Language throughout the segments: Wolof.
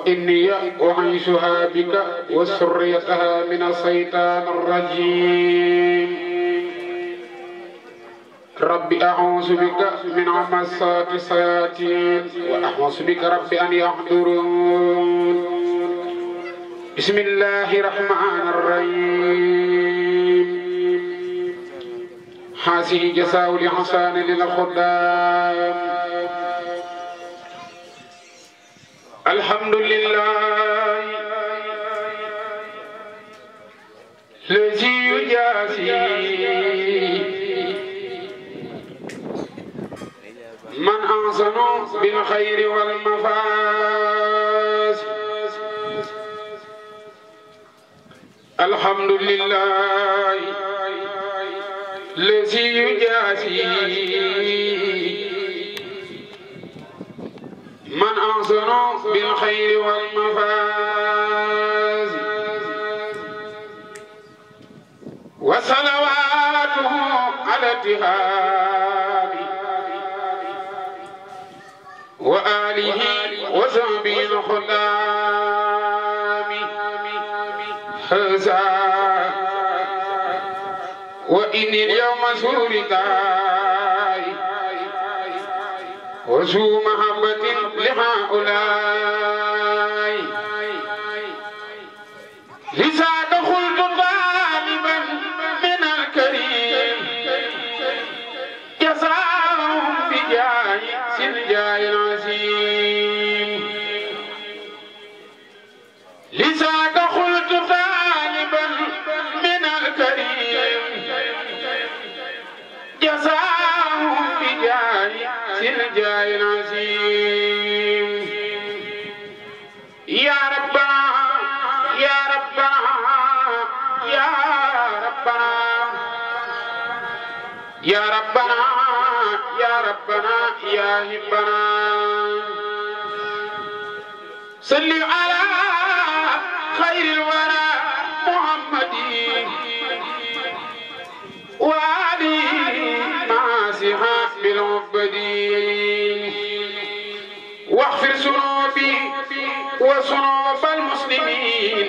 إني أعيشها بك وسريتها من الشيطان الرجيم رب أعوذ بك من همزات الشياطين وأعوذ بك رب أن يحضرون بسم الله الرحمن الرحيم هذه جزاء الإحسان للخدام الحمد لله الذي يجازي من أحسن بالخير والمفاز الحمد لله الذي يجازي من أحسن بالخير والمفاز وصلواته على اتهام وآله وصحبه الخدام هذا وإني اليوم سورتاي وسوء محبة لهؤلاء لذاك قلت طالبا من الكريم جزاهم بجاه سلجاه العظيم لذاك قلت طالبا من الكريم جزاهم بجاه سلجاه العظيم يا ربنا يا ربنا يا ربنا يا ربنا يا ربنا يا هبنا صل على خير الورى محمد وآله مع صحاب العبدين واغفر ذنوبي وذنوب المسلمين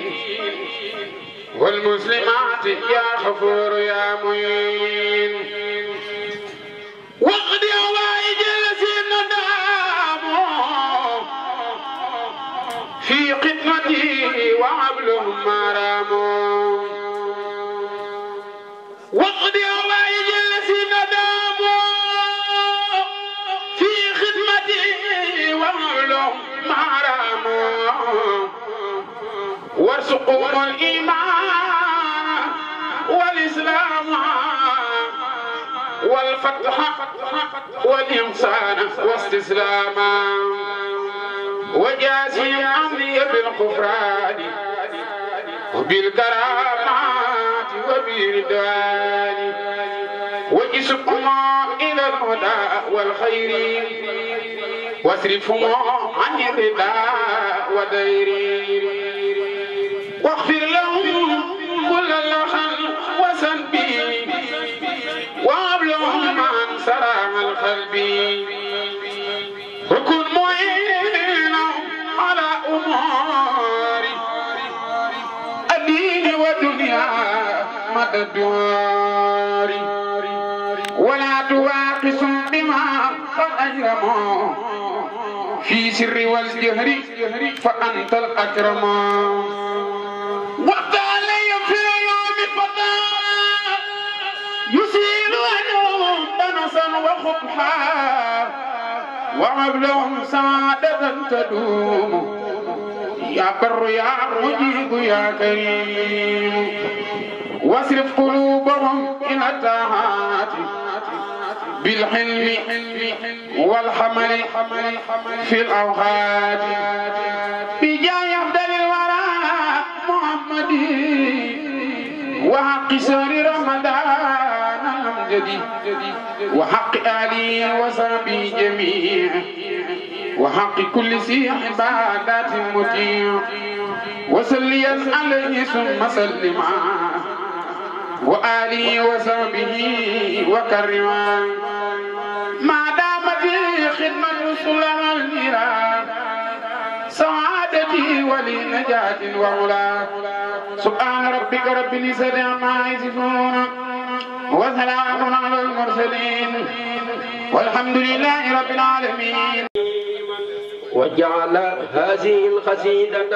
والمسلمات يا غفور يا معين واقض حوائج الذين داموا في خدمتي وعبلهم ما راموا واقض حوائج الذين داموا في خدمتي وعبلهم ما راموا وارزقهم الإيمان والإسلام والفتح والإحسان واستسلاما وجازي أمري بالغفران وبالكرامات وبالردوان وجسكم إلى الهدى والخير واصرفهم عن الرضا ودير واغفر لهم كل اللحن وسنبي وابلهم عن سلام القلب وكن معينا على أمور الدين والدنيا مدى الدوار ولا تواقصوا بما قد أجرموا في سر والجهر فأنت الأكرم وقت عليهم في يوم الفتاة يسيل عنهم دنسا وخطحا وعبلهم سعادة تدوم يا بر يا مجيب يا كريم واصرف قلوبهم إلى الطاعات بالحلم والحمل في الأوقات بجاه أفضل الورى محمد وحق شهر رمضان الأمجد وحق آله وصحبه جميع وحق كل ذي عبادات مطيع وصليا عليه ثم سلما وآله وصحبه وكرما ما دامت خدمة رسلها الميرا سعادتي ولنجاة وعلا سبحان ربك رب العزة عما يصفون وسلام على المرسلين والحمد لله رب العالمين. وجعل هذه القصيدة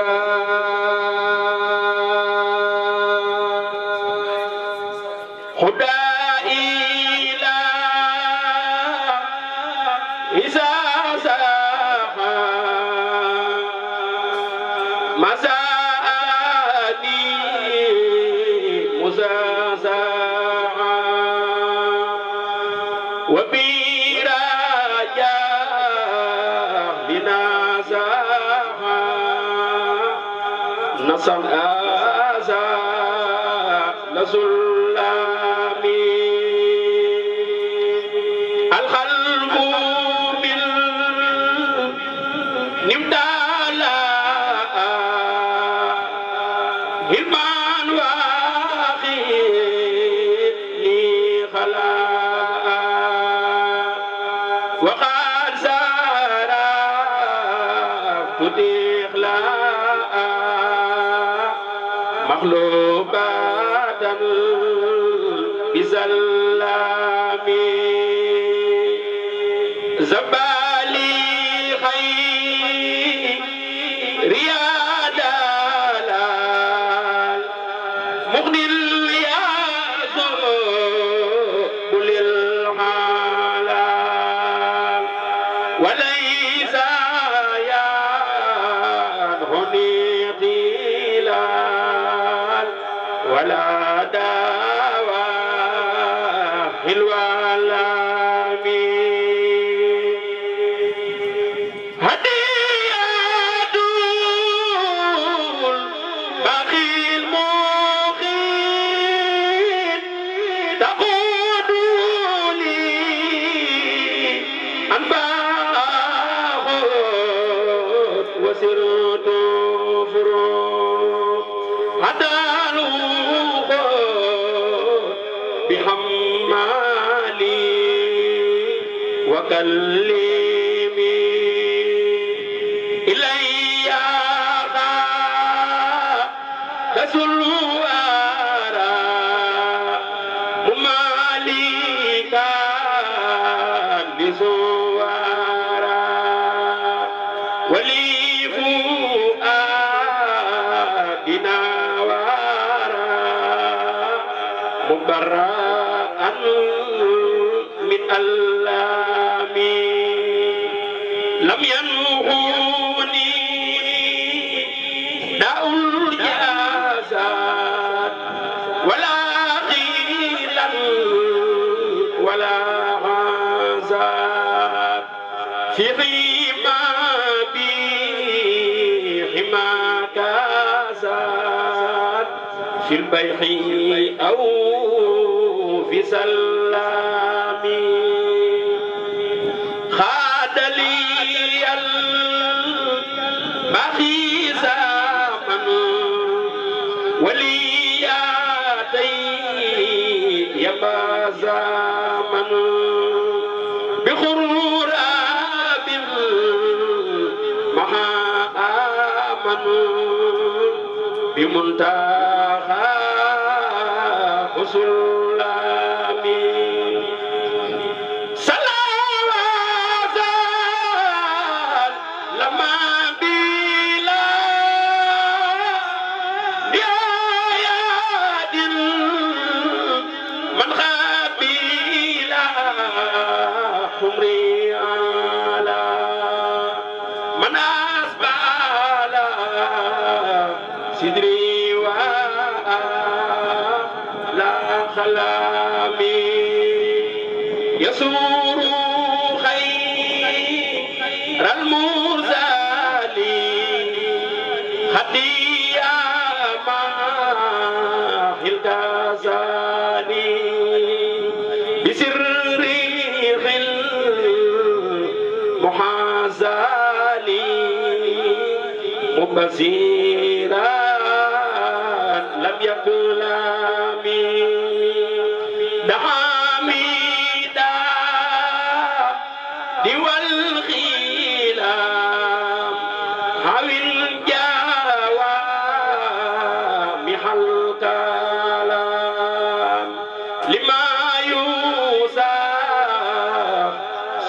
في البيح أو في سلامي خاد لي البخي زمن ولياتي يبا زمن بخرور مع آمن بمنتهى سلامي صلوات لما بلا بآيات من خبيلا حمري على من أسبال سدري خلامي يسوع هديا ما الغزالي بسر المحازالي مبصرا لم يكن لامي دحاميدا والخيلام هاوي الجوامع الكلام لما يوسف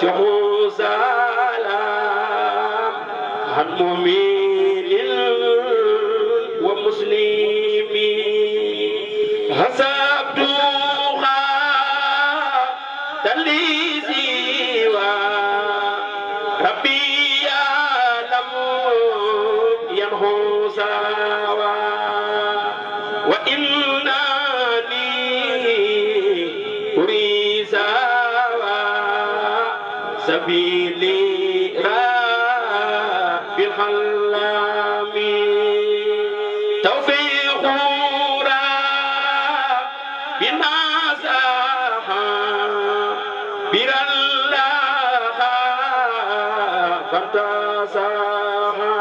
سحو سلام عن مؤمن ومسلم حسبتها تليزي ربي يعلم ينهو سوا وإنني أريد سوا سبيلي رب الحلام توفيق ربنا سحا فانتصاها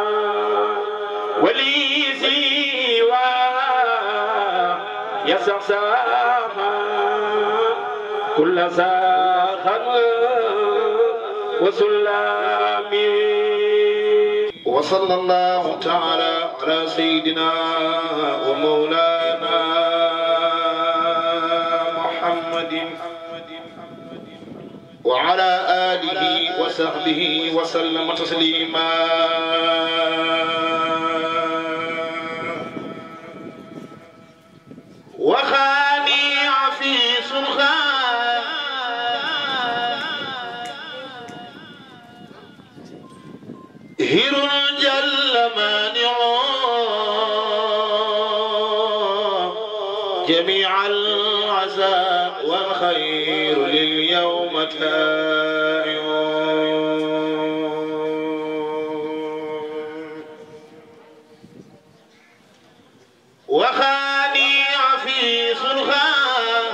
ولي سوى يسعساها كل ساخا وسلامي وصلى الله تعالى على سيدنا ومولانا محمد وعلى آله وصحبه وسلم تسليما وخاني عفيس الخان هر جل مانع جميع العزاء والخير لليوم تائع وخاني عفيس الخان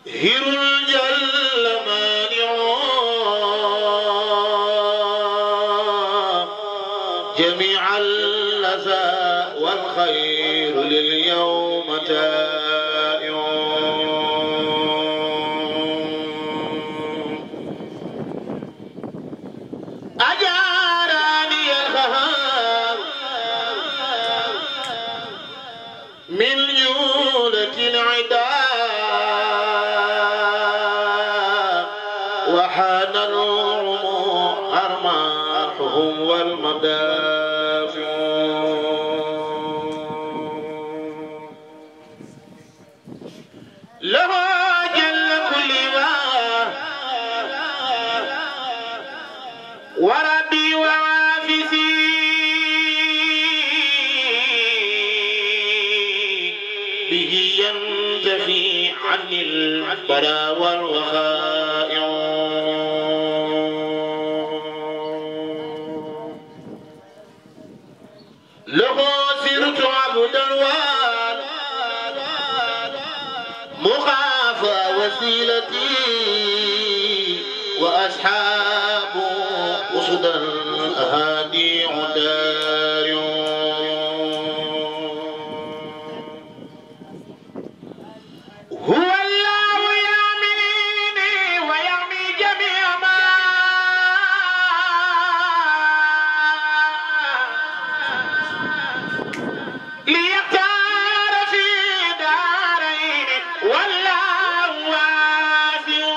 هر جل مانع جميع اللذا والخير لليوم تائع أجارني الخهار من جولة العداء وحان الرموح أرماحهم والمدافع له جل كل ما وربي وعافسي به ينتفي عني البلاء والوخائع له سرت عبدا مخاف وسيلتي وأصحاب أسد الأهادي عدار هو الله يعميني ويعمي جميع ما ليختار في دارين والله واسع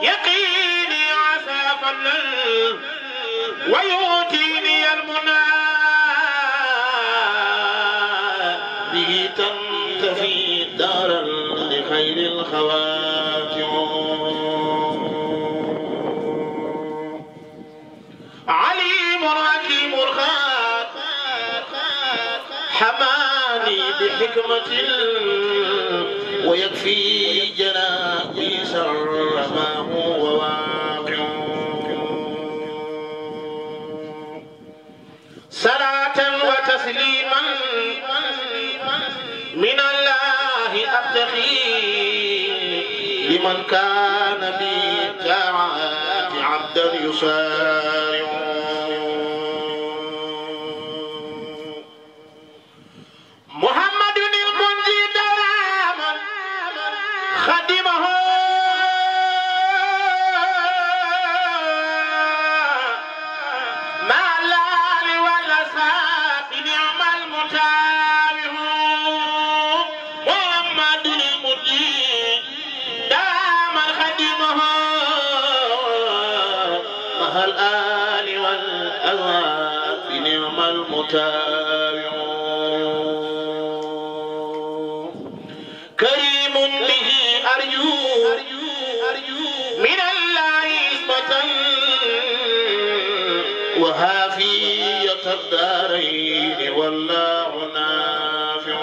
يقيني عسافا ويؤتيني المنى به تنتفي دارا لخير الخواتم عليم حكيم الخات حماني بحكمة ويكفي جنابي شر ما هو واقع لمن كان بالطاعات عبدا يسارع محمد المنجي دواما خدمه مع الآل والأصحاب نعم المتابع محمد المنجي دواما خدمه مع الآل والأصحاب نعم المتابع كريم به أرجو من الله إثبة وهافية الدارين والله نافع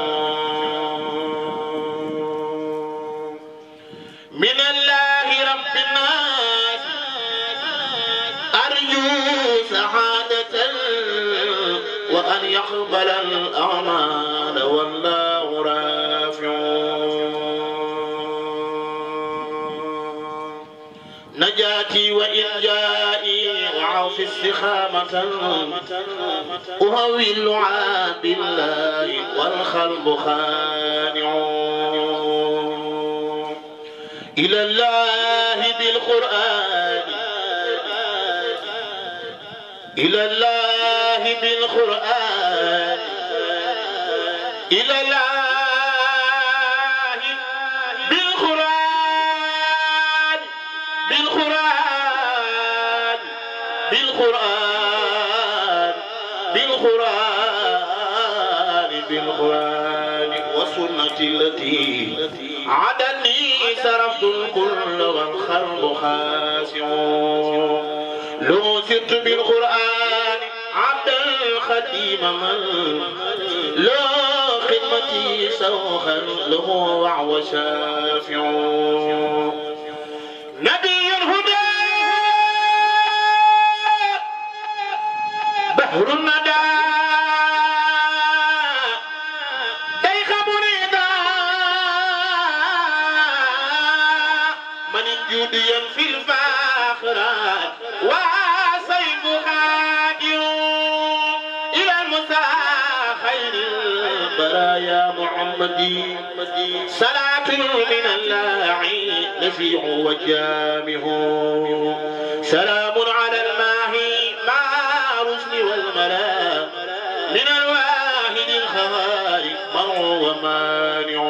من الله رب الناس أرجو سعادة وأن يقبل الأعمال والله رافع نجاتي وإنجائي وعوف استخامة أهول عاب الله والخلق خانع إلى الله بالقرآن إلى الله بالقرآن إلى الله بالقرآن بالقرآن بالقرآن بالقرآن بالقرآن والسنة التي عدني صرفت الكل والخلق خاسع لو سرت بالقرآن عبدا خديما لا خدمتي سوخا له وعو شافع نبي الهدى بحر الندى ديخ مريدا من جوديا في الفاخرات وسيف خادم إلى المساخير البرايا محمدي صلاة من الله نفيع وجامه سلام على الماهي مع رسل والملا من الواحد الخوارق من ومانع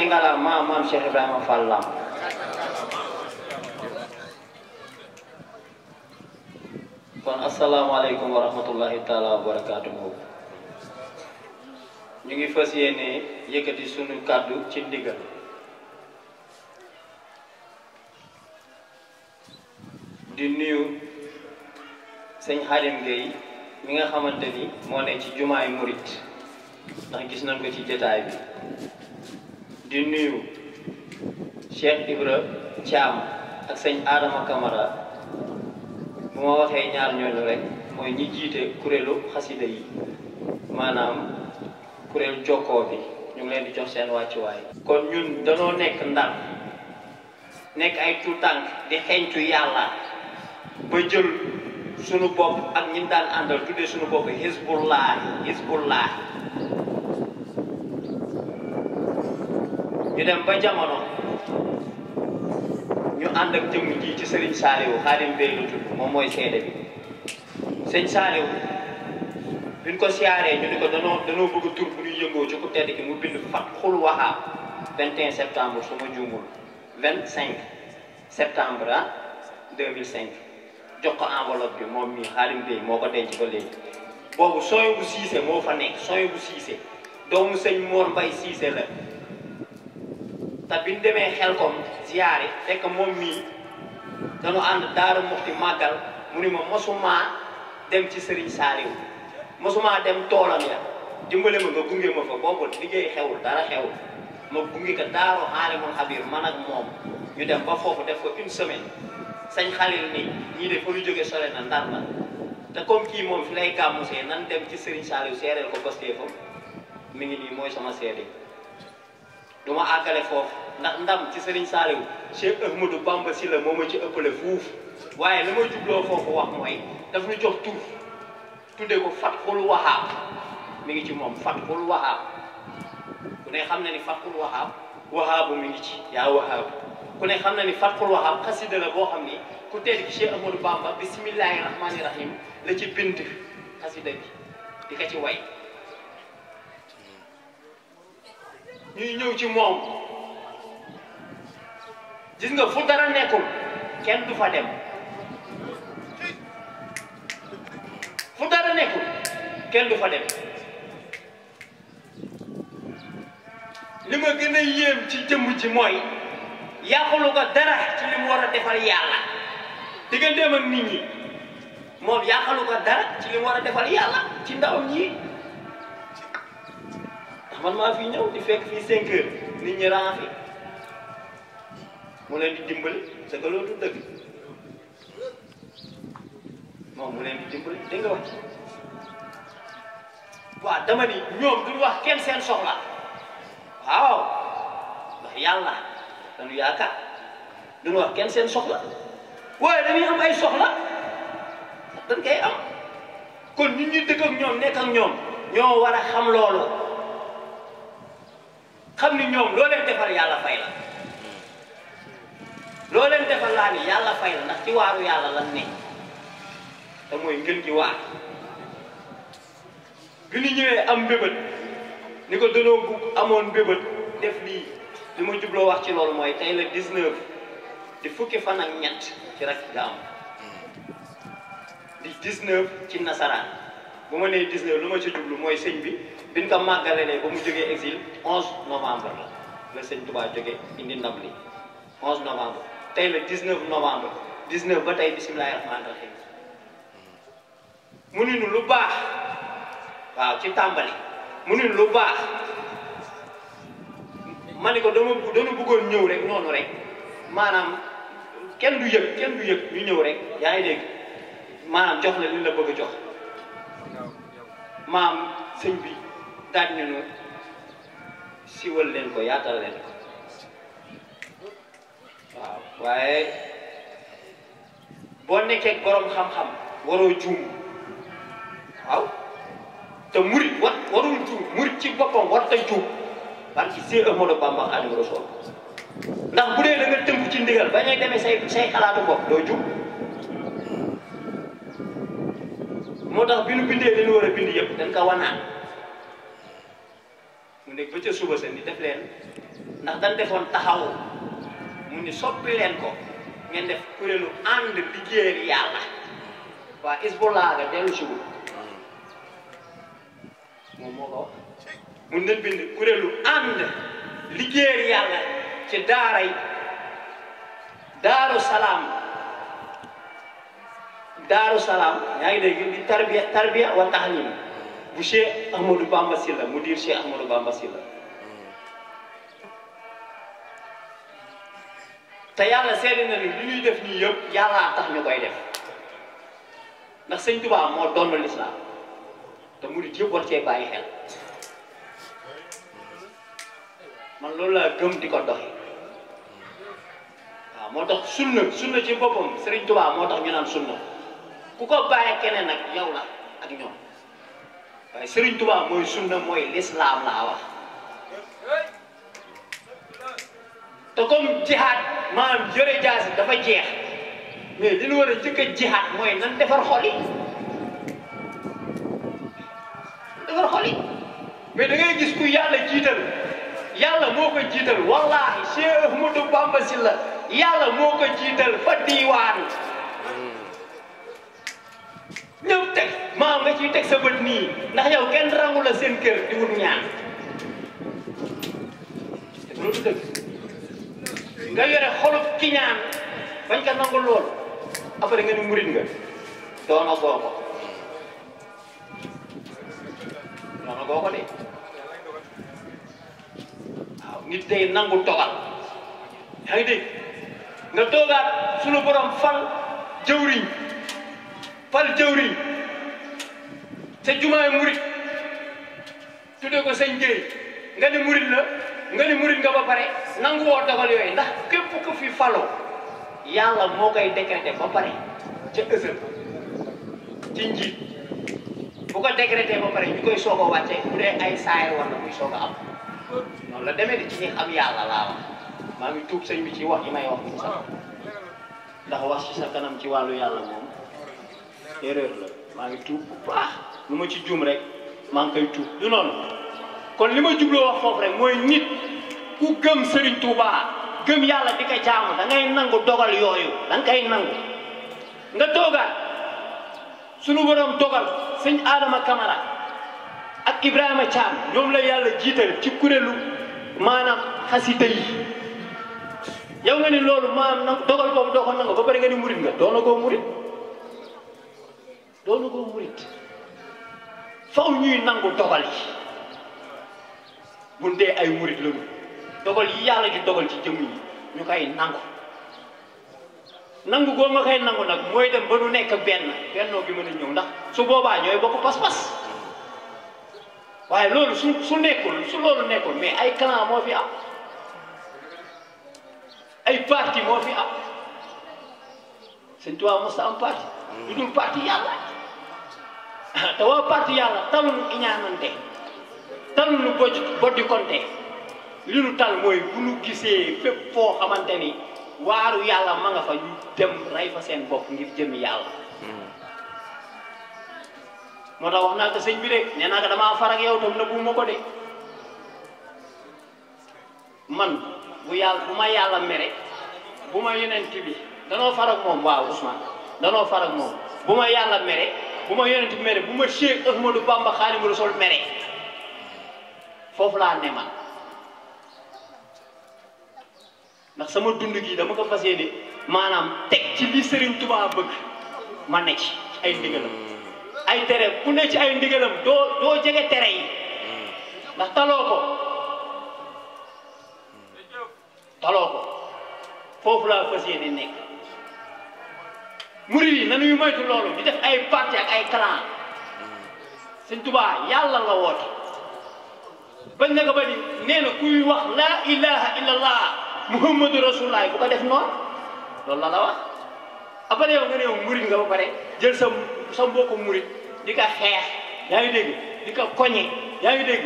Ngala maam Cheikh Ibrahima Fall Lamp kon asalaamaaleykum wa rahmatullahi taala wa barakaatuhu ñu ngi fas yéene yëkkati sunu kàddu ci ndigal di nuyu sëñ Xaadim Gueye mi nga xamante ni moo ne ci jumaay murit ndax gis nañ ko ci jotaay bi di nuyu Cheikh Ibra Thiam ak sëñ Adama Camara bu ma waxee ñaar ñooñu rek mooy ñi jiite kuréelu xasida yi maanaam kuréelu jokkoo bi ñu ngi leen di jox seen wàccuwaay. kon ñun danoo nekk Ndar nekk ay tuutànk di xeeñtu yàlla ba jël sunu bopp ak ñi daan àndal tuddee sunu bopp Hizbullah ñu dem ba jamono ñu ànd ak jëmm ji ci Serigne Saliou Xaadim Bey lu tudd moom mooy seede bi sëñ Saliou biñ ko siyaaree ñu ni ko danoo bëgg tur bu ñuy yëngoo ci ku tedd ki mu bind Fathul Wahhab 21 septembre su ma juumul 25 septembre 2005 jox ko enveloppe bi moom mii Xaadim Bey moo ko denc ba léegi boobu sooy bu siise moo fa nekk sooy bu siise doomu sëñ Mor Mbay siise la te biñ demee Xelkom ziyaare fekk moom mii dañu ànd Daaru Muxti màggal mu ni ma mosuma dem ci Serigne Saliou mosuma dem toolam ya dimbale ma nga gunge ma fa boobu liggéey xewul dara xewul ma gunge ko Daaru Xaalimul Xabiir man ak moom ñu dem ba foofu def ko une semaine sañ Xalil ni ñii de fa lu jóge sore na Ndar la te comme kii moom fi lay gàmmusee nan dem ci Serigne Saliou seereel ko pastéefam mi ngi nii mooy sama seede du ma àggale foofu ndax ndam ci Serigne Saliou Cheikh Ahmadou Bamba Sylla moo ma ci ëppale fuuf waaye li ma jubloo foofu wax mooy daf ñu jox tur tuddee ko Fathul Wahhab mi ngi ci moom Fathul Wahhab ku ne xam na ni Fathul Wahhab Wahhabu mi ngi ci yaa Wahhab ku ne xam na ni Fathul Wahhab xasida la boo xam ni ku tedd ki Cheikh Ahmadou Bamba bismillahi rahmani rahim la ci bind xasida bi di ko ci way ñuy ñëw ci moom gis nga fu dara nekkul kenn du fa dem fu dara nekkul kenn du fa dem li ma gën a yéem ci jëmm ji mooy yàqulu ko dara ci li mu war a defal yàlla digganteem ak nit ñi moom yàqalu ko dara ci li mu war a defal yàlla ci ndawam ñi man maa fi ñëw di fekk fii 5 heures nit ñi ran fi mu leen di dimbali dëgg loolu du dëgg moom mu leen di dimbali dégg nga wax waaw dama ni ñoom duñu wax kenn seen soxla waaw ndax yàlla dañu yaakaar duñu wax kenn seen soxla waaye dañuy am ay soxla dañ koy am kon nit ñi dëkk ak ñoom nekk ak ñoom ñoo war a xam loolu xam ni ñoom loo leen defal yàlla fay la loo leen defal laa ni yàlla fay la ndax ci waaru yàlla lan ne te mooy ngën gi waar bi ñu ñëwee am mbébét ni ko danoo bugg amoon bébët def lii li ma jubloo wax ci loolu mooy tey la 19 di fukki fan ak ñett ci rek gàmm di 19 ci nasaraan bu ma nee 19 lu ma ci jublu mooy sëñ bi biñ ko màggalalee ba mu jógee exil 11 novembre la sëñ Touba jógee indi ndam li 11 novembre tey la 19 novembre 19 ba tey bisimilahi rahmaani rahim mu ni nu lu baax waaw ci tàmbali mu ni nu lu baax ma ni ko dama bëggoon ñëw rek noonu rek maanaam kenn du yëg ñu ñëw rek yaa ngi dégg maanaam jox la li la bëgg a jox maam sëñ bi daaj ñu nu siwal leen ko yaatal leen ko waaw waaye boo nekkee borom xam-xam waroo juum waaw te murit warul juum murit ci boppam war tay juum parce que Seex Ahmadu Bamba Xaadimu Rasuul ndax bu dee da nga tënku ci ndigal bañ a demee say xalaatu bopp doo juum moo tax bi nu bindee li nu war a bind yëpp dañ ko wanaan mu nekk ba ca suba sa ni def leen ndax dañ defoon taxaw mu ni soppi leen ko ngeen def kuréelu ànd liggéeyal yàlla waa Hizbullah nga dellu si wul moom moo ko wax mun nañ bind kuréelu ànd liggéeyal yàlla ci daaray Daaru Salaam yaa ngi dégg di tarbiya wa tahlim bu Cheikh Ahmadou Bamba Sylla mu diir Cheikh Ahmadou Bamba Sylla te yàlla seede na ni li ñuy def nii yëpp yàllaa tax ñu koy def ndax sëñ Tuubaa moo doon lislaam te murid yëpp war cee bàyyi xel man loolu laa gëm di ko doxi waaw moo tax sunna ci boppam Sëriñ Tuubaa moo tax ñu naan sunna ku ko bàyyi keneen nag yow la ak ñoom waaye Sëriñ Tuubaa mooy sunna mooy lislaam laa wax te comme jihaad maanaam jëre jaasi dafa jeex mais li ñu war a njëkk a jihaad mooy nan defar xol yi mais da ngay gis ku yàlla jiital yàlla moo ko jiital wallahi Cheikh Ahmadou Bamba Sylla yàlla moo ko jiital fa diiwaan ñëw teg maam nga ciy teg sa bët nii ndax yow kenn rangu la seen kër di wut ñaan loolu dëgg nga yore xolub ki ñaan bañ ko nangu lool après nga ni murit nga doona gooko de waaw nit day nangu togal yaa ngi dégg nga toogaat sunu borom fal jëwriñ te jumaay murit tuddee ko sëñ Jéy nga ni murit la nga ni murit nga ba pare nangu woo dogal yooyu ndax képp ku fi faloo yàlla moo koy décrété ba pare ca ësël ci njiit bu ko décrété ba pare ñu koy soog a wàcce bu dee ay saayir war na muy soog a am noonu la demee di ci ñi xam yàlla laa wax maa ngi tuub sëñ bi ci wax yi may wax nii sax ndax wax ci sa kanam ci wàllu yàlla moom erreur la maa ngi tuub bu baax lu ma ci juum rek maa ngi koy tuub du noonu kon li ma jubloo wax foofu rek mooy nit ku gëm Serigne Touba gëm yàlla di ko jaamu da ngay nangu dogal yooyu da nga koy nangu nga toogaat sunu borom dogal sëñ Adama Camara ak Ibrahima Thiam ñoom la yàlla jiital ci kuréelu maanaam xasida yi yow nga ni loolu maanaam nag dogal boobu doo ko nangu ba pare nga ni murit nga doona koo murit faw ñuy nangu dogal yi bu dee ay murit lañu dogal yi yàlla di dogal ci jëmm yi ñu koy nangu goo nga koy nangu nag mooy dem ba nu nekk bennoo gi mën a ñëw ndax su boobaa ñooy bokk pas-pas waaye loolu su loolu nekkul mais ay clan moo fi am ay parti moo fi am Sëñ Tuubaa mos am parti lu dul parti yàlla te waa parti yàlla taluñu iñaanante taluñu boddi konte li nu tal mooy bu nu gisee fépp foo xamante ni waaru yàlla ma nga fa ñu dem rey fa seen bopp ngir jëmi yàlla moo tax wax naa ko sëñ bi de nee naa ko damaa far ak yow tam nëbbu ma ko de man bu ma yàlla mere bu ma yonent bi danoo far ak moom waaw Ousmane danoo far ak moom bu ma yàlla mere bu ma yonent bi mere bu ma Cheikh Ahmadou Bamba Xaadimu Rasuul mere foofu laa ne man ndax sama dund gi dama ko fas yéene maanaam teg ci li Serigne Touba bëgg ma ne ci ay ndigalam ay tere ku ne ci ay ndigalam doo jege tere yi ndax taloo ko foofu laa fas yéene nekk murid yi nanuy moytu loolu di def ay parti ak ay clan Serigne Touba yàlla la woote bañ na ko ba ni nee na kuy wax laa ilaha illallah muhammadu rasulullah bu ko def noonu loolu la wax après yow nga ne yow murid nga ba pare jël sa mbokku murid di ko xeex yaa ngi dégg di ko koñe yaa ngi dégg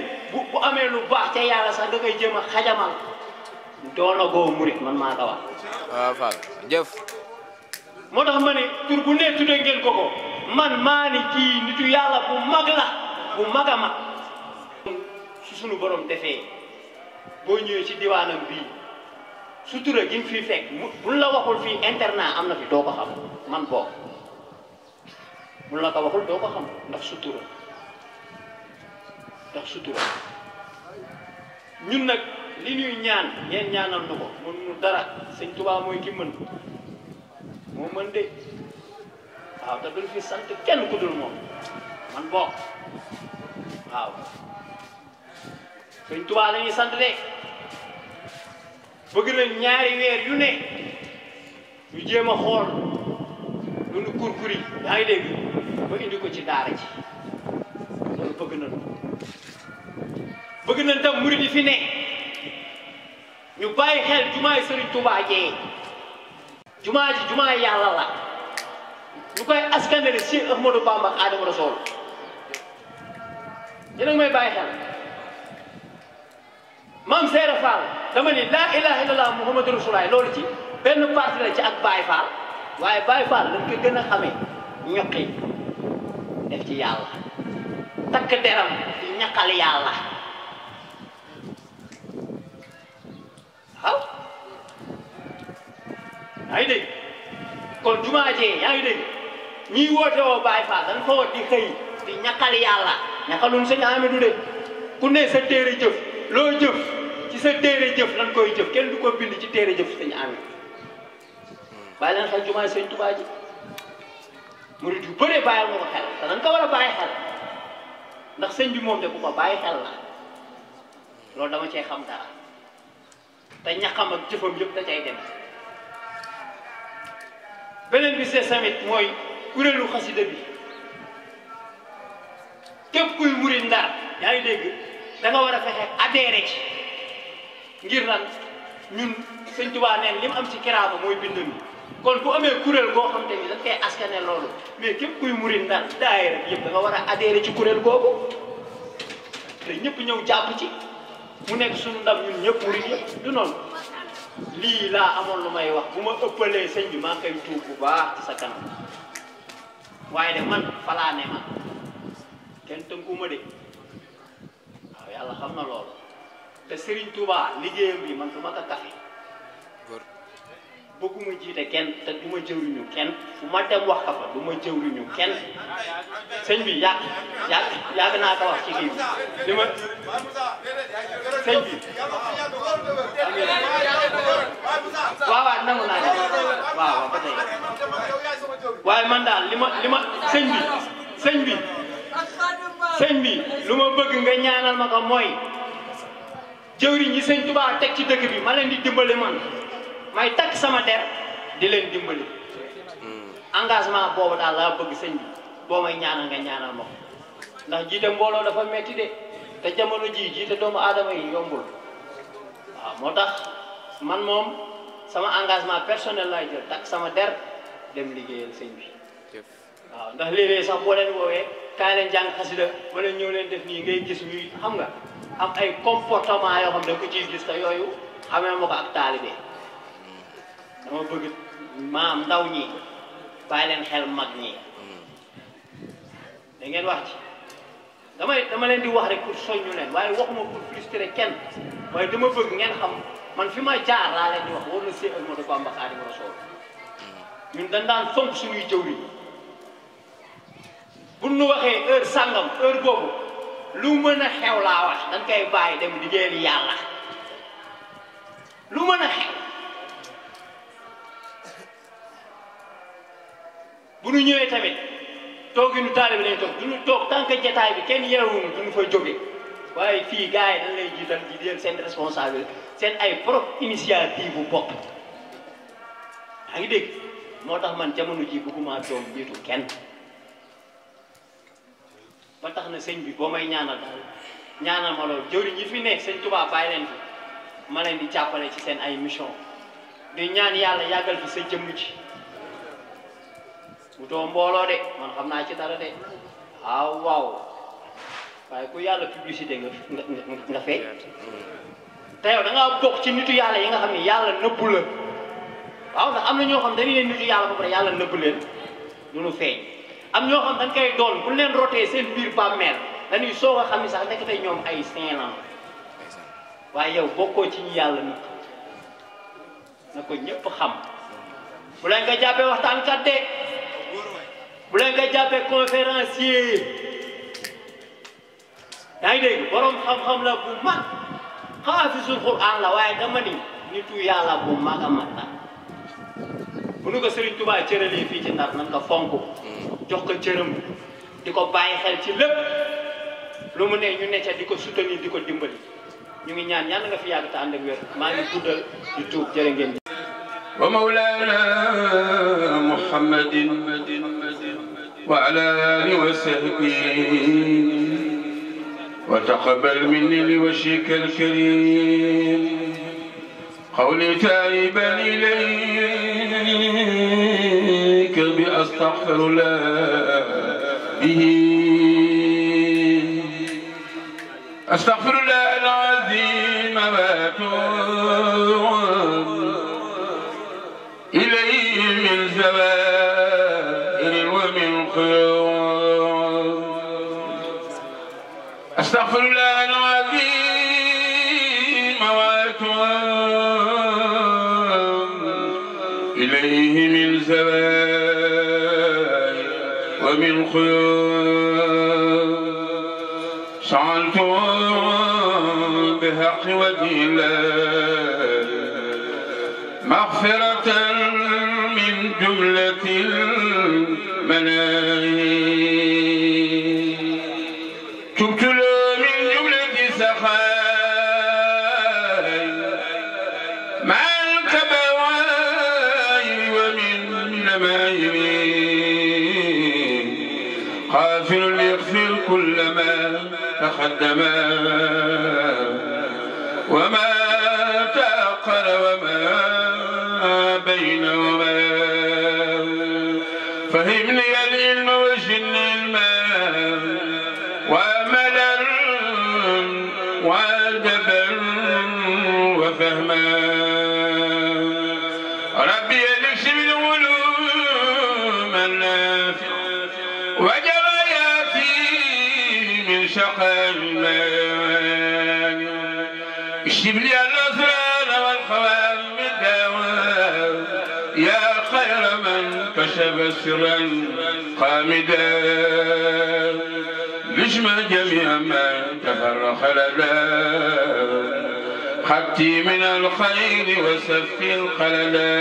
bu amee lu baax ca yàlla sax da koy jéem a xajamal doona goo murid man maa ko wax. waaw Fall jëf. moo tax ma ne tur bu ne tudde ngeen ko man maa ni kii nitu yàlla bu mag la bu mag a mag. su sunu borom defee boo ñëwee ci diwaanam bii sutura gi nga fii fekk buñ la waxul fii internat am na fi doo ko xam man boo buñ la ko waxul doo ko xam ndax sutura ñun nag li ñuy ñaan ngeen ñaanal nu ko mënuñu dara sëñ Tuubaa mooy ki mën moo mën de waaw te duñ fi sant kenn ku dul moom man boo waaw sëñ Tuubaa la ñuy sant de bëgg nañ ñaari weer yu ne ñu jéem a xool lu nu kurkuri yaa ngi dégg ba indi ko ci daara ji loolu bëgg nañ tam murid yi fi ne ñu bàyyi xel jumaay Sëriñ Tuubaa jee jumaa ji jumaa yàlla la ñu koy askanale Cheikh Ahmadou Bamba Xaadimu Rasuul yéen a ngi may bàyyi xel maam Seera Fall dama ni laa ilaha illallah muhammadu rasulullah loolu ci benn parti la ci ak Baye Fall waaye Baye Fall dañ ko gën a xamee ñoqi def ci yàlla takk deram di ñaqal yàlla waaw yaa ngi dégg kon jumaa jee yaa ngi dégg ñiy woote woo Baye Fall dañ fa di xëy di ñaqal yàlla ñaqalun sëñ Amidou de ku ne sa téere jëf loo jëf ci sa téere jëf lan koy jëf kenn du ko bind ci téere jëf sëñ Amidou bàyyi leen xel jumaay sëñ Tuubaa ji murid yu bëree bàyyal nga ko xel te dañ ko war a bàyyi xel ndax sëñ bi moom de bu ko bàyyi xel la loolu dama cee xam dara te ñaxam ak jëfam yëpp da cay dem beneen bi see tamit mooy kuréelu xasida bi képp kuy murid Ndar yaa ngi dégg da nga war a fexe adhéré ci ngir lan ñun sëñ Tuubaa neen li mu am ci kiraama mooy bind mi kon bu amee kuréel goo xam te ni dañ koy askane loolu mais képp kuy murid Ndar daayira rek yëpp da nga war a adhéré ci kuréel googu te ñëpp ñëw jàpp ci mu nekk suñu ndam ñun ñëpp murid yëpp du noonu lii laa amoon lu may wax bu ma ëppalee sëñ bi maa ngi koy tuub bu baax ci sa kanam waaye de man falaa ne man kenn tënkuma de waaw yàlla xam na loolu te Serigne Touba liggéeyam bi man du ma ko kafe bëgguma jiite kenn te du ma jëwriñu kenn fu ma dem wax ka fa du ma jëwriñu kenn sëñ bi yàgg naa ko wax ci kii bi li ma sëñ bi waaw nangu naa ne waaw ba tey waaye man daal li ma sëñ bi lu ma bëgg nga ñaanal ma ko mooy jëwriñ yi sëñ Tuubaa teg ci dëkk bi ma leen di dimbali man may takk sama der di leen dimbali engagement boobu daal laa bëgg sëñ bi boo may ñaanal nga ñaanal ma ko ndax jiite mbooloo dafa metti de te jamono ji jiite doomu aadama yi yombul waaw moo tax man moom sama engagement personnel laay jël takk sama der dem liggéeyal sëñ bi waaw ndax léeg-léeg sax boo leen woowee kaay leen jàng xasida wala ñëw leen def nii ngay gis ñuy xam nga am ay comportement yoo xam da ko ciy gis te yooyu xamee ma ko ak taalibe dama bëgg maam ndaw ñi bàyyi leen xel mag ñi da ngeen wax ci dama leen di wax rek pour soññu leen waaye waxuma pour frustrer kenn waaye dama bëgg ngeen xam man fi ma jaar laa leen di wax war na see ak Modou Bamba Xaadimu Rasuul ñun dañ daan fonk suñuy jëwriñ bu nu waxee heure sàngam heure boobu lu mën a xew laa wax dañ koy bàyyi dem liggéeyal yàlla lu mën a xew bu nu ñëwee tamit tooginu taalibe lañ toog du ñu toog tant que jataay bi kenn yeewuñu du ñu fa jóge waaye fii gars yi dañ lay jiital di leen seen responsable seen ay propre initiative bu bopp yaa ngi dégg moo tax man jamono ji bëgguma doom jiitu kenn ba tax na sëñ bi boo may ñaanal daal ñaanal ma loolu jëwriñ yi fi nekk sëñ Tuubaa bàyyi leen fi ma leen di jàppale ci seen ay mission di ñaan yàlla yàggal fi sa jëmm ci bu doo mbooloo de man xam naa ci dara de waaw waaw waaye ku yàlla publicité nga fee te yow da ngaa bokk ci nitu yàlla yi nga xam ne yàlla nëbbu la waaw ndax am na ñoo xam dañu leen nitu yàlla ba pare yàlla nëbbu leen du nu feeñ am ñoo xam dañ koy doon bu leen rotee seen biir bàmmeel dañuy soog a xam ni sax nekk tey ñoom ay saint waaye yow bokkoo ci ñi yàlla nit na ko ñëpp xam bu leen ko jàppee waxtaankat de bu leen ko jàppee conférencier yaa ngi dégg borom xam-xam la bu mag xaafisul Qur'an la waaye dama ni nitu yàlla bu mag a mag la bu nu ko Serigne Touba cëralee fii ci Ndar nan ko fonk jox ko cëram di ko bàyyi xel ci lépp lu mu ne ñu ne ca di ko soutenir di ko dimbali ñu ngi ñaan yàlla nga fi yàgg te ànd ak wér maa ngi guddal di tuub jërë ngeen ji wa mawlana muhammadin wa ala alihi wa sahbihi wa taqabbal minni li wajhika al-karim qawli taiban ilayka bi astaghfirullah bihi astaghfirullah al-azim wa atubu ilayhi min zawa'ir wa min khuyur astaghfirullah al-azim wa atubu ilayhi min zawa'ir wa min khuyur sa'altu بحق وجه الله مغفرة من جملة المناهي تبت له من جملة سخاي مع الكبوائر ومن نمائر غافر يغفر كل ما تقدم وما تأخر وما بينهما فهمني العلم وجني الماء وأملا وأدبا وفهما ربي اكشف العلوم النافعة وجراياتي من شقاء المال اكشف لي الأسرار والخوام الدواء يا خير من كشف سرا خامدا لجم جميع من تفرق لنا خطي من الخير وسف الخلدا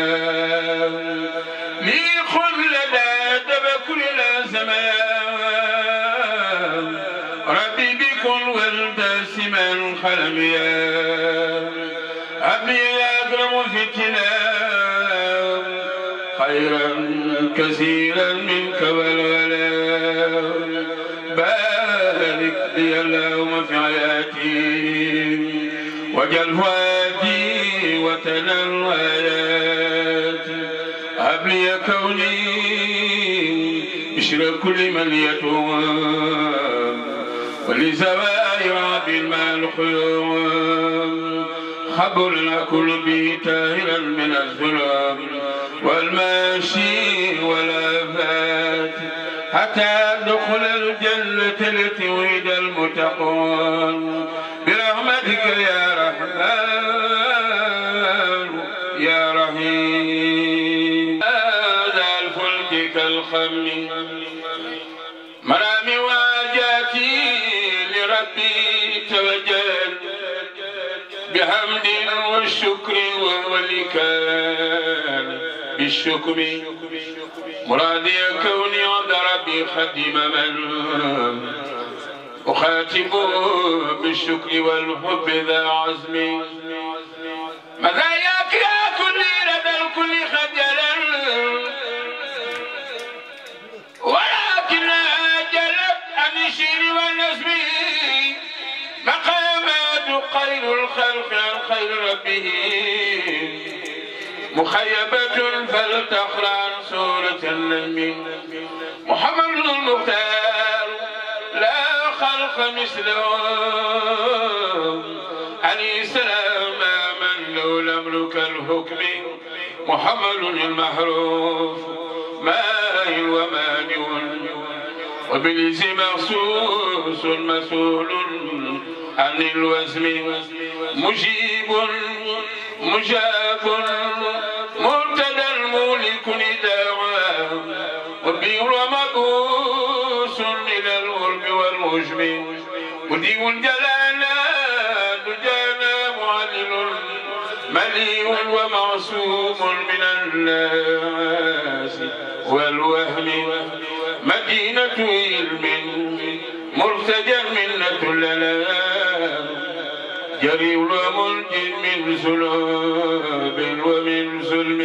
لي خذ لنا تبكر الأزمان ربي بكل والتاسما خلميا أبي أكرم في التلاو خيرا كثيرا منك والولا بارك لي اللهم في حياتي وجل فؤادي وتنل آيات هب لي كوني بشر كل من يتوب ولزوائر بالمال خيوم خبرنا كل به طاهرا من الظلام والماشي والآفات حتى دخل الجنة التي وعد المتقون برحمتك يا رحمن يا رحيم. هذا الفلك كالخم مرامي واجاتي لربي توجل بحمد والشكر والكان بالشكر مرادي كوني عند ربي خدم من أخاتم بالشكر والحب ذا عزم مزاياك يا كل لدى الكل خجلا ولكن جلت عن الشير والنسب مقامات خير الخلق عن خير ربه مخيبة فلتقرأ عن سورة النجم محمد المختار لا خلق مثله عليه السلام من لو الأمر كالحكم محمد المحروف ماء ومانع وبالإذن مخصوص مسؤول عن الوزن مجيب مجاب مرتدى الملك نداعا وبير مبعوث إلى الغرب والمجمع مديع الجلالا دجانا معلل مليء ومعصوم من الناس والوهم مدينة علم مرتجى منة لنا جري ومنجي من ذنوب ومن ظلم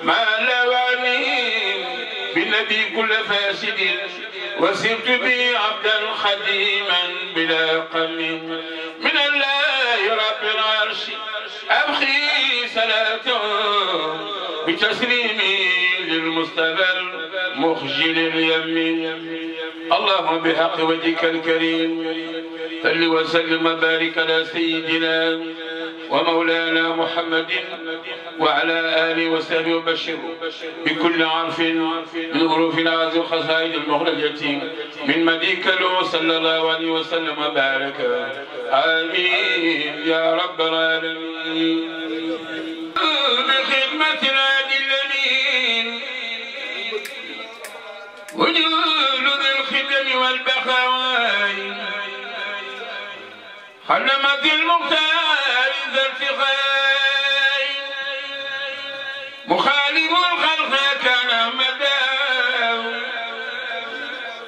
ما لواني بالنبي كل فاسد وسرت بي عبدا خديما بلا قم من الله رب العرش أبخي صلاته بتسليمي للمصطفى المخجل اليمين اللهم بحق وجهك الكريم صل وسلم وبارك على سيدنا ومولانا محمد وعلى آله وصحبه وبشر بكل عرف من حروف العز الخصائد المخرجة من مديك له صلى الله عليه وسلم وبارك آمين يا رب العالمين. بخدمة العادل الأمين وجود ذي الخدم والبقاء خدمت المختار ذا ارتقاء مخالف الخلق كان مدى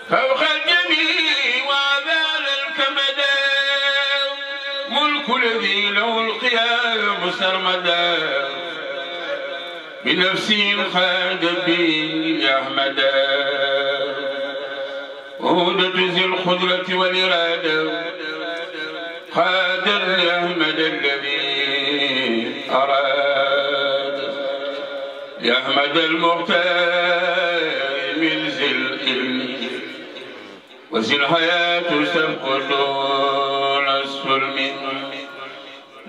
فوق الجميع وعذال الكمدى ملك الذي له القيام سرمدا بنفسه خاد به أحمدا عودة ذي القدرة والإرادة خادر لأحمد الذي أراد لأحمد المختار من ذي العلم وذي الحياة سبق دون السلم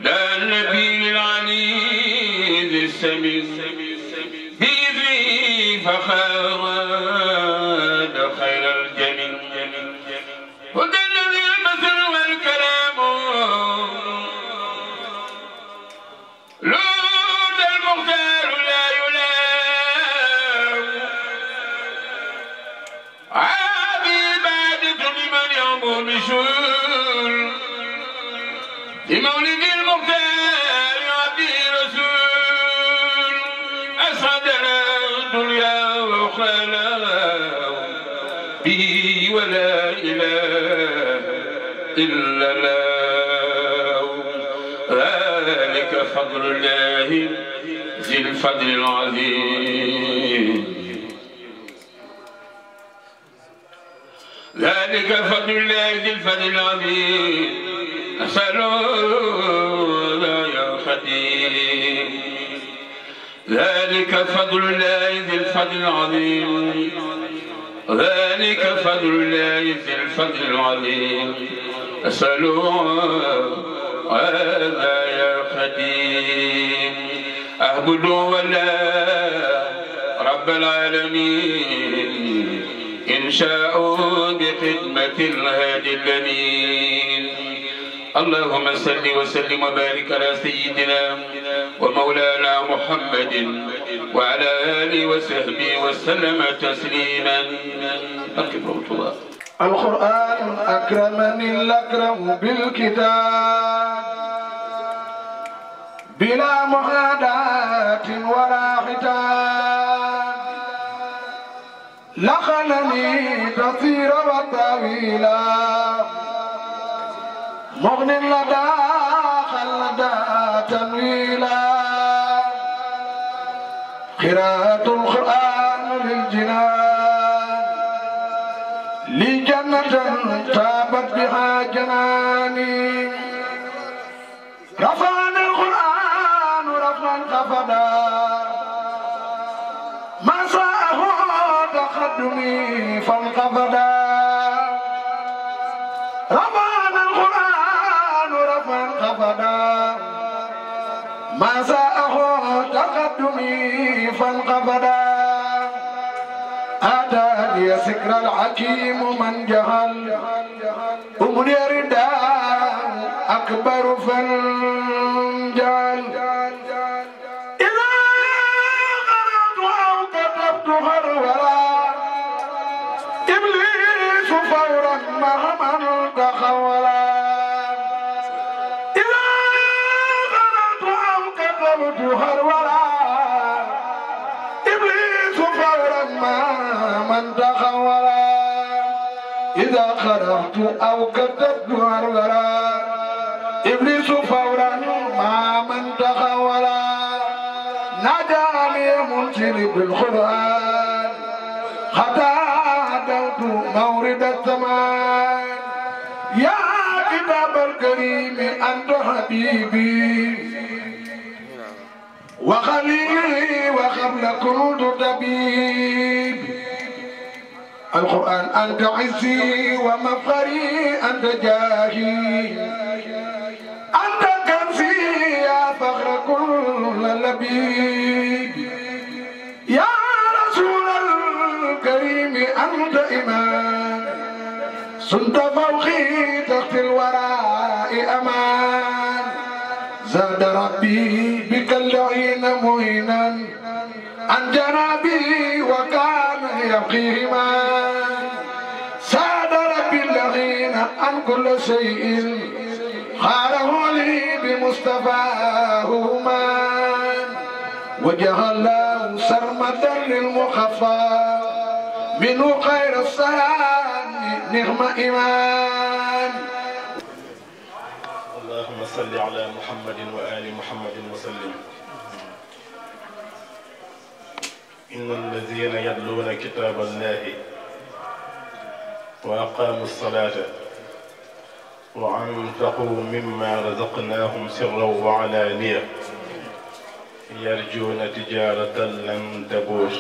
لا النبي العلي ذي السمين بإذنه فخاد خير الجميل لود المختار لا يلام عابي عبادة لمن يعبد بشؤون لمولد المختار عبدي رسول أسعدنا الدنيا وأخرانا به ولا إله إلا الله ذلك فضل الله ذي الفضل العظيم ذلك فضل الله ذي الفضل العظيم أسألوا يا خديم ذلك فضل الله ذي الفضل العظيم ذلك فضل الله ذي الفضل العظيم أسألوا هذا يا خديم أعبدوا ولا رب العالمين إن شاءوا بخدمة الهادي الأمين. اللهم صل وسلم وبارك على سيدنا ومولانا محمد وعلى آله وصحبه وسلم تسليما. أكبر الله. القرآن أكرمني الأكرم بالكتاب بلا معاداة ولا حتاب، لخلني تصير وطويلا مغن لدى خلدا تنويلا. قراءة القرآن للجنان لي جنة تابت بها جناني. رفعنا القرآن رفعا خفضا ما ساءه تقدمي فانقفضا. رفعنا القرآن رفعا خفضا ما ساءه تقدمي فانقفضا. آتاني سكر الحكيم من جهل أمري رداء أكبر فانجل. إذا قرأت أو كتبت هرولا إبليس فورا مهما تخولا. إذا قرأت أو كتبت هرولا إبليس فورا من تخولا. إذا قرأت أو كتبت هرولا إبليس فورا ما من تخولا. ناداني منزل بالقرآن حتى عدوت مورد الزمان. يا كتاب الكريم أنت حبيبي وخليلي وقبل كنت طبيب. القرآن أنت عزي ومفخري أنت جاهي أنت كنزي يا فخر كل لبيب. يا رسول الكريم أنت إمام صنت فوقي تحت الوراء أمان. زاد ربي بك اللعين مهينا عن جنابي وكان يقيما. زاد ربي اللعين عن كل شيء خاله لي بمصطفاه همان. وجه الله سرمدا للمخفى منه خير السلام نعم إيمان. اللهم صل على محمد وآل محمد وسلم. إن الذين يتلون كتاب الله وأقاموا الصلاة وأنفقوا مما رزقناهم سرا وعلانية يرجون تجارة لن تبور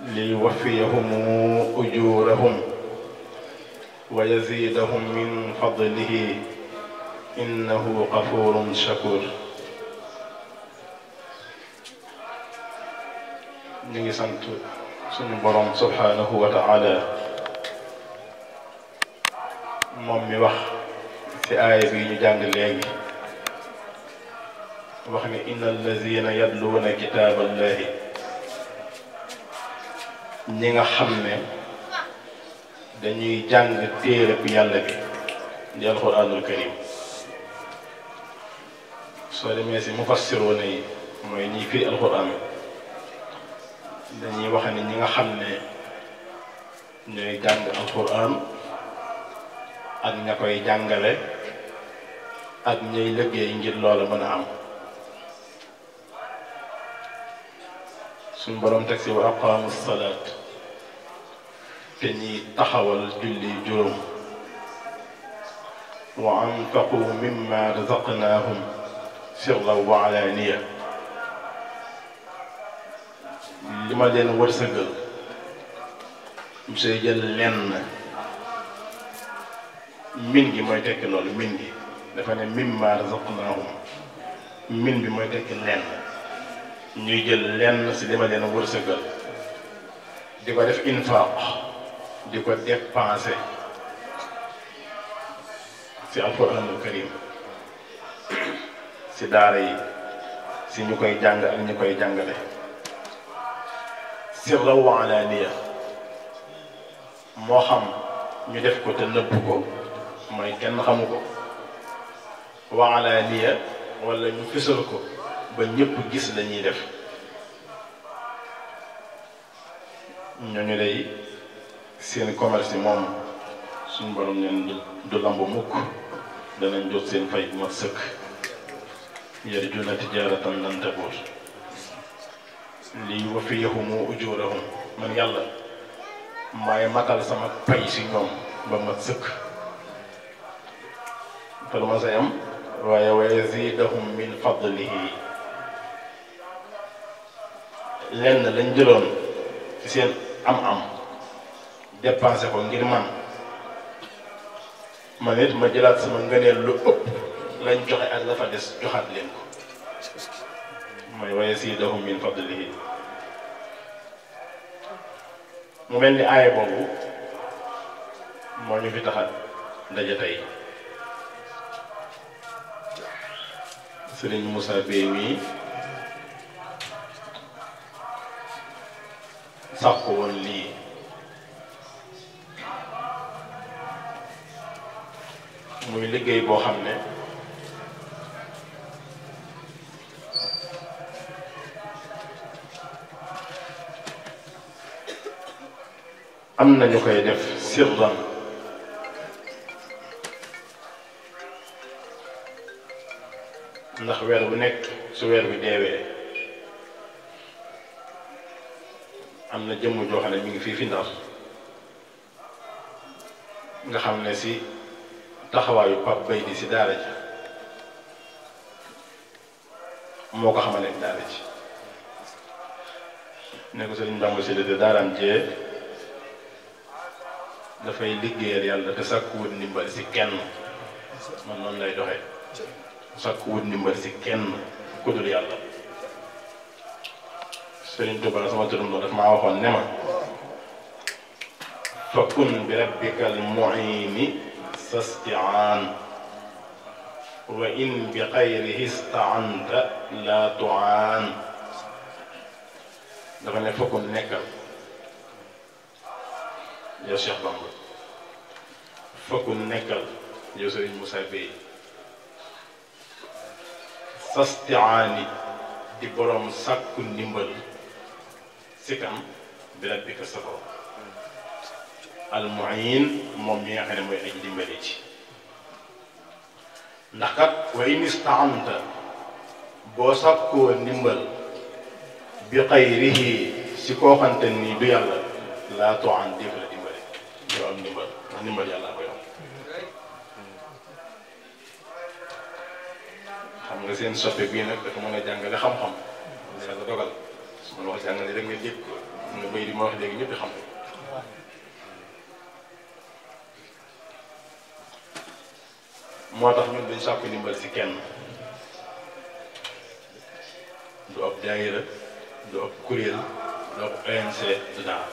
ليوفيهم أجورهم ويزيدهم من فضله إنه غفور شكور. نيجي سانت سونو بروم سبحانه وتعالى moom mi wax ci aaya bi ñu jàng léegi wax ni inna allazina yatluuna kitaaballahi ñi nga xam ne dañuy jàng téereb yàlla bi di alquranul karim. soo demee si mufassiroona yi mooy ñiy firi alquran dañuy wax ne ñi nga xam ne ñooy jàng alquran ak ña koy jàngale ak ñay liggéey ngir loola mën a am. suñ borom teg si wa aqaamu salaat te ñiy taxawal julli juróom wa anfaqu mimma razaqnaahum sirran wa alaaniya li ma leen wërsëgal monsieur jël lenn min gi mooy tekki loolu min gi dafa ne mimma razaqnaahum min bi mooy tekki lenn ñuy jël lenn si li ma leen wërsëgal di ko def infaq di ko dépensé ci alquranul karim ci daara yi ci ñu koy jàng ak ñu koy jàngale sirra wa alaaniya moo xam ñu def ko te nëbb ko mooy kenn xamu ko wa alaaniya wala ñu fësal ko ba ñëpp gis lañuy def ñooñu lay seen commerce yi moom suñu borom ñeen du lamb mukk danañ jot seen fay bu mat sëkk yarjuuna tijaaratan lan tabuur li yuwaffiyahum ujurahum man yàlla maay matal sama pay si ñoom ba mat sëkk fa lu ma say am waaye wa yazidahum min fadlihi lenn lañ jëloon ci seen am-am dépensé ko ngir man it ma jëlaat sama ngëneel lu ëpp lañ joxe ak la fa des joxaat leen ko mooy wa yazidahum min fadlihi mu mel ni aaya boobu moo ñu fi taxat daje tey Serigne Moussa Bey mii sax ko woon lii muy liggéey boo xam ne am na ñu koy def sirran ndax weer bu nekk su weer bi deewee am na jëmm joo xam ne mi ngi fii fi Ndar nga xam ne si taxawaayu Pape Bay di si daara ji moo ko xamale daara ji ne ko Sëriñ Bamba si de daaraam jee dafay liggéeyal yàlla te sàkkuwut ndimbal si kenn man noonu lay doxee sàkkuwut ndimbal si kenn ku dul yàlla Sëriñ Tuubaa sama turandoo daf maa waxoon ne ma fa kun bi rabbikal mu'ini sasti'aan wa in bi xayrihi ista'anta la tu'aan dafa ne fa kun nekkal yow Cheikh Bamba fa kun nekkal yow Sëriñ Moussa Bey sasti'aani di borom sàkku ndimbal si kan bi rabbika sa borom almuin moom mi nga xam ne mooy aji dimbali ci ndax kat wa in istaanta boo sàkkoo ndimbal bi xayrihi si koo xamante ni du yàlla laa toan def la dimbali yow am ndimbal ndax ndimbal yàlla ko yow xam nga seen soppe bii nag dafa mën a jàngale xam-xam yàlla dogal su ma la wax jàngale rek nga dégg ko nga béy di ma wax léegi ñëpp xam moo tax ñun duñ sàkku ndimbal si kenn du ab daayira du ab kuréel du ab ONC du dara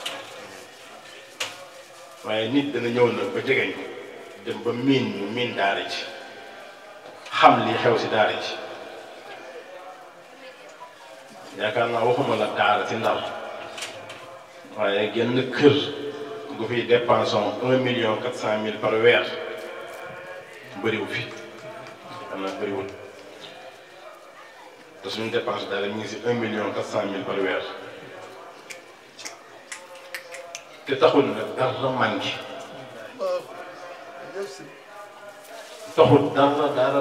waaye nit dana ñëw na ba jegeñ dem ba miin daara ci xam li xew si daara ci yaakaar naa waxuma la daara ci Ndar waaye genn kër gu fiy dépensons 1.400.000 par weer bëriwu fi xam naa bëriwul te suñu dépense daal ñu ngi si 1.400.000 par weer te taxul nag dara manqué taxul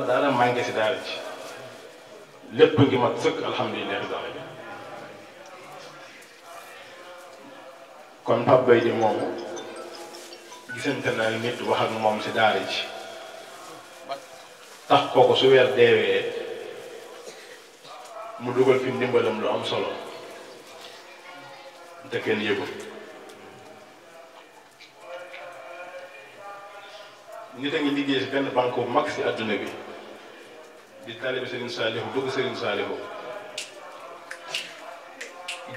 dara manqué si daara ci lépp ngi mat sëkk alhamdulilah rabbil kon Pape Bay di moomu gisante naa nit wax ak moom si daara ji tax kooku su weer deewee mu dugal fi ndimbalam lu am solo te kenn yëgul nit a ngi liggéey si benn banque bu mag si adduna bi di taalibe Serigne Saliou dugg Serigne Saliou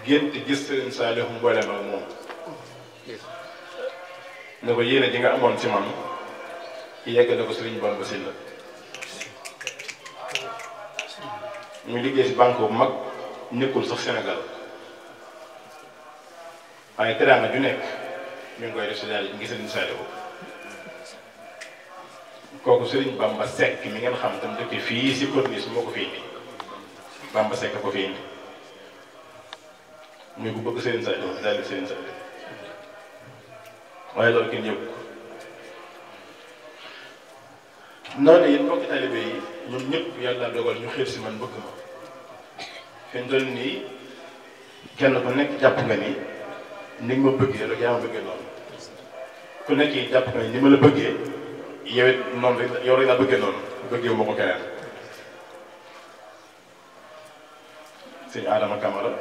gént gis Serigne Saliou mboolem ak moom ne ko yéene ji nga amoon ci man yeggale ko Sëriñ Bamba Sylla ñu liggéey ci banque bu mag nekkul sax Sénégal waaye teraanga ju nekk ñu ngi koy def ci daal ngi Sëriñ Saliou kooku Sëriñ Bamba Seck mi ngeen xam tam dëkk fii ci Corniche moo ko fi indi Bamba Seck ko fi indi muy bu bëgg Sëriñ Saliou daal di Sëriñ Saliou waaye loolu kenn yëpp noonu it mbokki talibé yi ñoom ñëpp yàlla dogal ñu xiir si man bëgg ma fi mu toll nii kenn ku nekk jàpp nga ni nga ma bëggee rek yaa ma bëggee noonu ku nekk yi jàpp nga ni ma la bëggee yow it noonu rek yow rek laa bëggee noonu bëggee moo ko keneen sëñ Adama Camara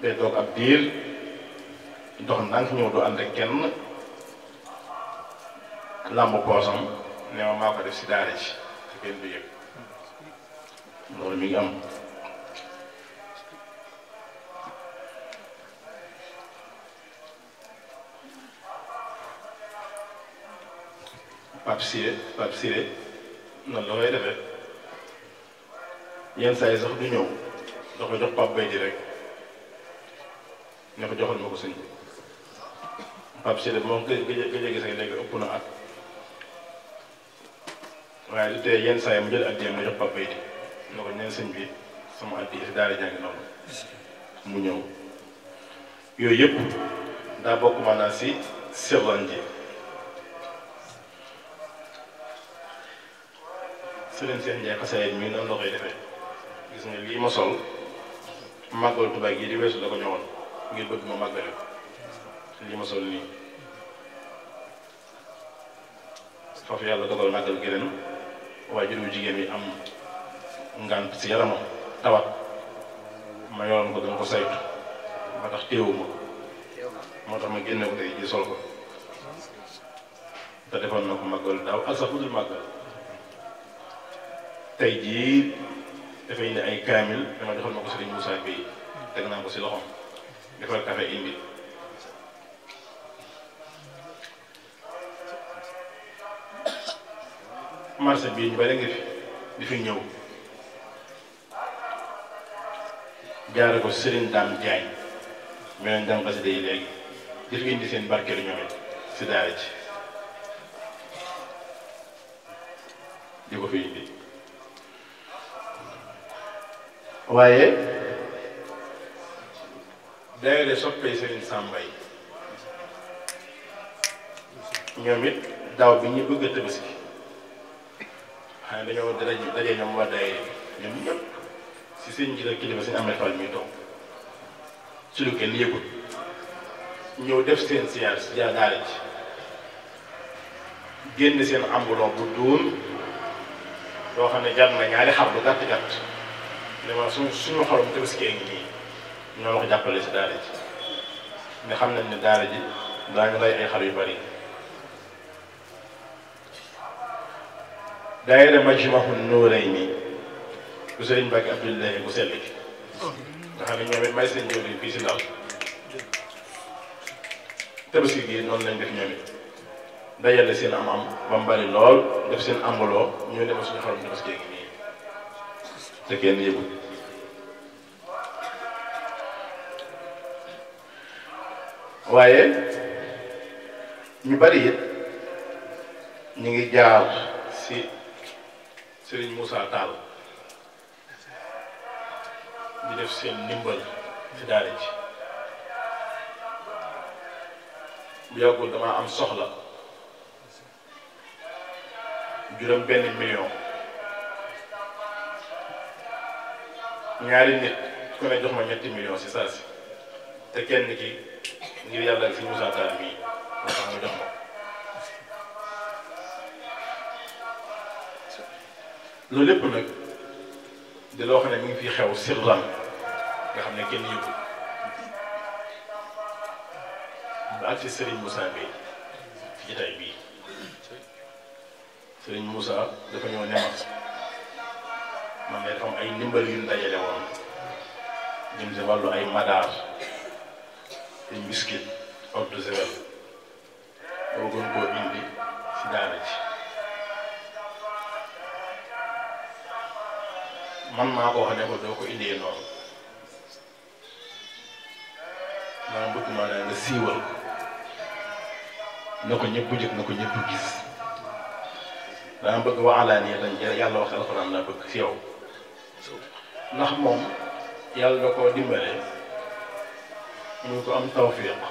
day toog ab diir dox ndànk ñëw du ànd ak kenn làmb poosam ne ma maa ko def si daara ji te kenn du yëg loolu mi ngi am Pape Siré noonu la koy defee yenn saa yi sax du ñëw da koy jox Pape Bay di rek ne ko joxal ma ko sëñ bi Pape Siré moom gëj a gis léegi ëpp na at waaye du tee yenn saa yi mu jël addiya ma jox Pape Bay di ne ko neen sëñ bi sama addiya si daara jàngi noonu mu ñëw yooyu yëpp daa bokk maanaam si sirlan ji Sëriñ Seen Njaay xasaayid mii noonu la koy defee gis nga lii ma sol màggal Tuubaa gi di weesu la ko ñëwoon ngir bëgg ma màggale lii ma sol nii foofu yàlla dogal màggal gi ren waaye juróomi jigéen yi am ngant si yaramam tawat ma yoroon ko dama ko saytu ma tax téewuma moo tax ma génne ko tey ji sol ko te defoon na ko màggal daaw ak sax budul màggal tey jii dafay indi ay kaamil dama joxal ma ko Serigne Moussa Gueye teg naa ko si loxoom defal café indi marché bii ñu bari ngi fi di fi ñëw jaare ko Serigne Dame Diagne mu leen dem xasida yi léegi di fi indi seen barkeelu ñoom it si daara ji di ko fi indi waaye daayira soppee Serigne Samba yi ñoom it daaw bi ñu bëgg a Tabaski xanaa dañoo daje ñoom waa daayira ñoom ñëpp si seen njiital kilifa Serigne Ahmed Fall mi toog ci lu kenn yëgul ñëw def seen siyaar si daara ji génn seen ambulon bu duun loo xam ne jar na ñaari xar bu gàtt gàtt ne ma suñu xorom Tabaski ngi nii ñoo la ko jàppale si daara ji nga xam nañ ne daara ji daañu rey ay xar yu bari daayira Majmahun Nurayni bu Sëriñ Mbàkke Abdullahi bu sell gi nga xam ne ñoom it may seen jëwriñ fii si Ndar Tabaski gi noonu lañ def ñoom it dajale seen am ba mu bari lool def seen ambaloo ñoo demal suñu xorom Tabaski ngi nii te kenn yëgu waaye ñu bari it ñu ngi jaar si Serigne Moussa Tall di def seen ndimbal ci daara ji bu yàggul dama am soxla juróom benn million ñaari nit ku ne jox ma ñetti million si saa si te kenn ki ngir yàlla ak si Moussa Tall mii moo tax nga jox ma loolu lépp nag di loo xam ne mi ngi fi xew sirran nga xam ne kenn yëgul ba ak si Serigne Moussa Gueye ci jotaay bii Serigne Moussa dafa ñëw ne man de dafa am ay ndimbal yu ñu dajale woon jëm si wàllu ay madaar ay biscuit eau de javel bëggoon koo indi si daara ji man maa ko wax ne ko doo ko indee noonu maa bëgg maa ne nga siiwal ko na ko ñëpp jëkk na ko ñëpp gis dama bëgg wa alaaniyatan yàlla wax alxuraan la bëgg si yow ndax moom yàlla da koo dimbale ñu ko am tawfiq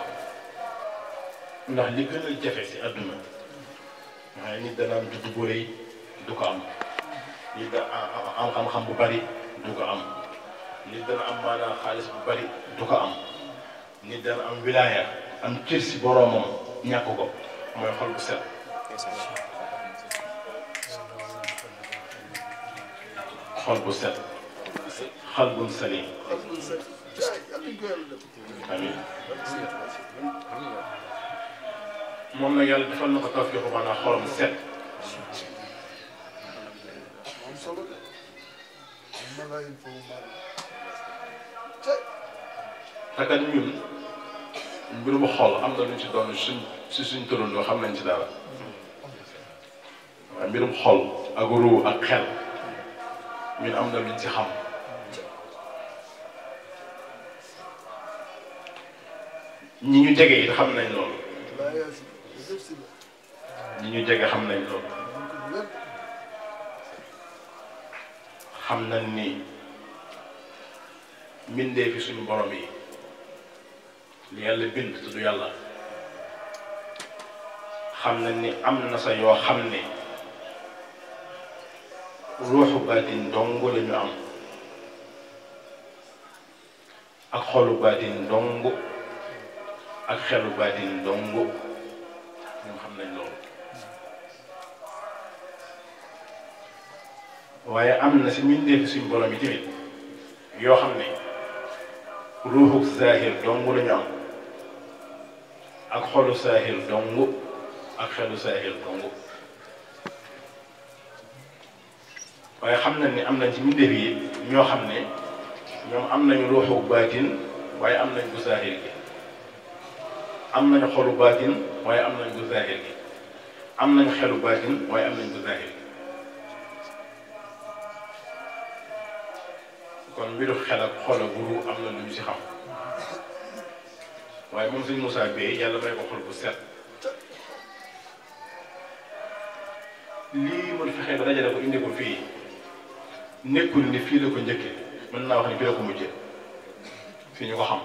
ndax li gën a jafe si àdduna waaye nit dana am juddu bu rëy du ko am nit dana am xam-xam bu bari du ko am nit dana am maanaam xaalis bu bari du ko am nit dana am wilaaya am cër si boroomam ñàkk ko mooy xol bu set xol bu set xalbun salim amiin moom nag yàlla defal na ko tawfiq maanaam xolam set takat ñun mbirum xol am na luñ ci doon suñ turandoo xam nañ ci dara waaye mbirum xol ak ruu ak xel ñun am na luñ ci xam ñi ñu jege it xam nañ loolu ñi ñu jege xam nañ loolu xam nañ ni mbindee fi suñu borom yi li yàlla bind te du yàlla xam nañ ni am na sa yoo xam ne ruuxu baatin dong la ñu am ak xolu baatin dong ak xelu baatin dong ñoom xam nañ loolu waaye am na si mbindee fi suñu borom yi tamit yoo xam ne ruuxu zahir dong la ñu am ak xolu zahir dong ak xelu zahir dong waaye xam nañ ni am nañ ci mbindeef yi ñoo xam ne ñoom am nañu ruuxu baatin waaye am nañ bu zahir gi am nañu xolu baatin waaye am nañ bu zahir gi am nañu xelu baatin waaye am nañ bu zahir gi kon mbiru xel ak xol ak guru am na lu ñu si xam waaye moom sëñ Moussa Beye yàlla may ko xol bu set lii mën fexee ba dajale ko indi ko fii nekkul ni fii la ko njëkkee mën naa wax ni fii la ko mujjee fii ñu ko xam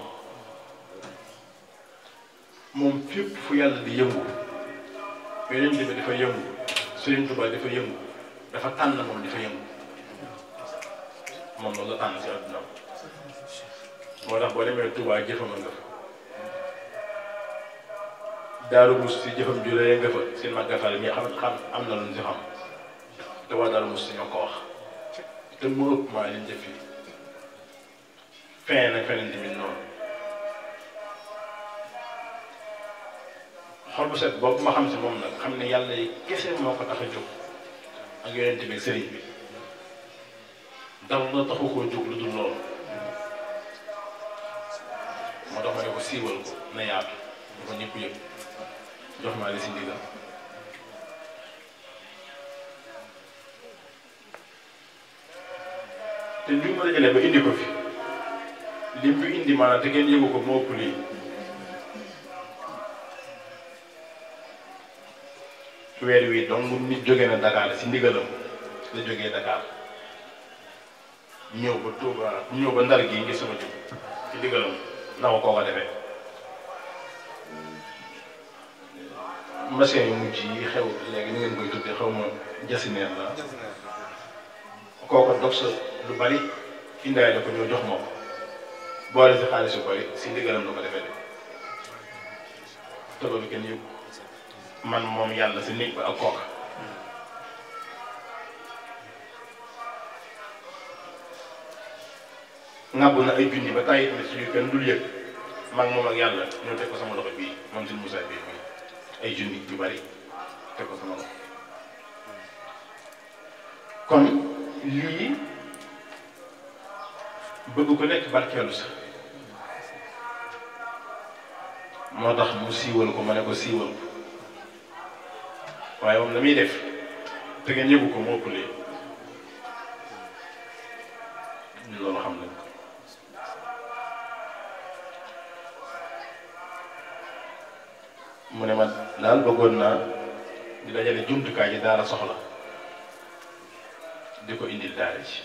moom fépp fu yàlla di yëngu yeneen bi dafa yëngu Sëriñ Tuubaa dafa yëngu dafa tànn moom dafa yëngu moom loolu la tànn si àdduna moo tax boo demee Tuubaa jëfama nga fa Daaru Musti si jëfam ju rëy nga fa seen màggafal ñi xam am na lu ñu si xam te waa Daaru Musti ñoo ko wax te mu ëpp maa leen jëf fii feneen ak feneen tamit noonu xol bu set boobu ma xam si moom nag xam ne yàlla yi kese moo ko tax a jóg ak yonent bi sëriñ bi dara la taxu koo jóg lu dul loolu moo tax ma ne ko siiwal ko na yaatu ñu ko ñëpp yëpp jox maa li si ndigal te li mu dajale ba indi ko fi lim bi indi maanaam te ngeen yëgu ko moo ëpp lii weer wi donc nit jóge na Dakar si ndigalam la jógee Dakar ñëw ba Touba ñëw ba Ndar gii ngir sama jóg si ndigalam na ko koo ko defee machine yu mujj yi xew léegi ni ngeen koy tuddee xew ma jasineer la kooko dog sa lu bari indaay la ko ñëw jox ma ko boole si xaalis yu bari si ndigalam la ko defee de te loolu kenn yëpp man moom yàlla si nit ba ak kooka ngàbb na ay junni ba tàyyi tamit si yu kenn dul yëg mag moom ak yàlla ñoo teg ko sama loxo bii moom si Moussa bii bii ay junni yu bari teg ko sama loxo kon lii bëgg ko nekk barkeelu sax moo tax mu siiwal ko ma ne ko siiwal ko waaye moom la muy def te ngeen yëgu ko moo ëpp lii loolu xam nañ ko mu ne ma daal bëggoon naa di dajale jumtukaay yi daara soxla di ko indil daara ci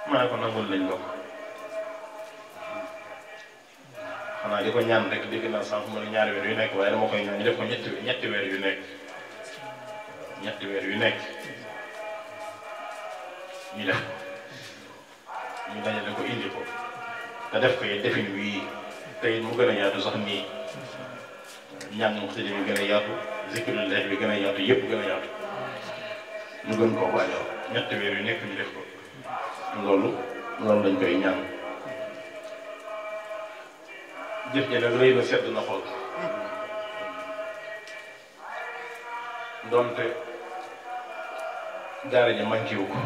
ma ne ko nangul lañ bokk xanaa di ko ñaan rek dégg naa sànq mu ne ñaari weer yu nekk waaye dama koy ñaan ñu def ko ñetti weer yu nekk ñetti weer yu nekk ñu def ko ñu dajale ko indi ko te def ko yi defin wii tey mu gën a yaatu sax nii ñaan mu xëy bi gën a yaatu zikrullaah bi gën a yaatu yëpp gën a yaatu ñu gën koo waajal ñetti weer yu nekk ñu def ko loolu lañ koy ñaan jëf ji nag rëy na sedd na xool donte daara ja manqué wu ko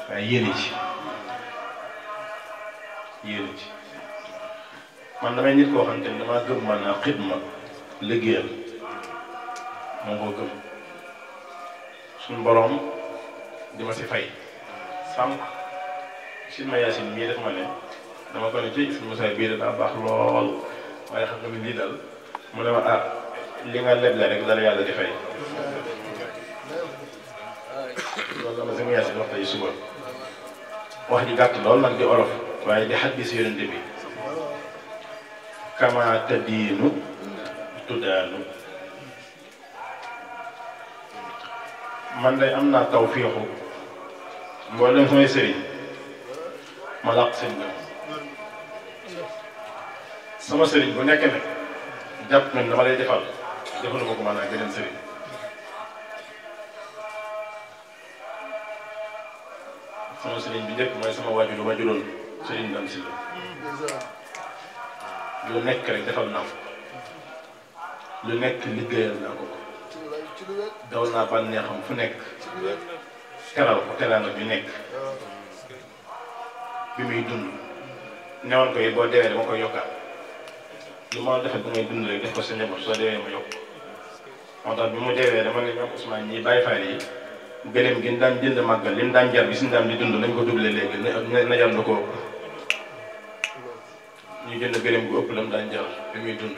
waaye yéene ci man damay nit koo xamante ni damaa gëm maanaam xidma liggéeyal moo ko gëm suñu borom di ma si fay sànq si ma yaasin mii def ma ne dama ko ne ci suñu mosaay bii daa baax lool waaye xam nga ni lii dal mu ne ma ah li nga leble rek dara yàlla di fay loolu la ma si ma yaasin wax tey suba wax ji gàtt lool nag di olof waaye di xaddis yonente bi kama tadiinu tuddaanu man day am naa tawfiixu mboolem samay sëriñ ma làq seen gëm sama sëriñ bu nekk nag jàpp nañ dama lay defal defalu ma ko maanaam beneen sëriñ sama sëriñ bi njëkk mooy sama waajur lu ma juróon sëriñ Dame Sylla lu nekk rek defal naa ko lu nekk liggéeyal naa ko daw naa bànneexam fu nekk teral ko teraanga bi nekk bi muy dund newoon ko it boo deewee dama koy yokkaat lu ma defal bu ngay dund rek def ko sa njaboot soo deewee ma yokk moo tax bi mu deewee dama ne ñoom Ousmane ñi bàyyi faale yi gëléem gi ñu daan jënd màggal li mu daan jar bi suñu daan di dund nañ ko doublé léegi na jar lu ko ñu jënd gëléem gu ëpp la mu daan jar bi muy dund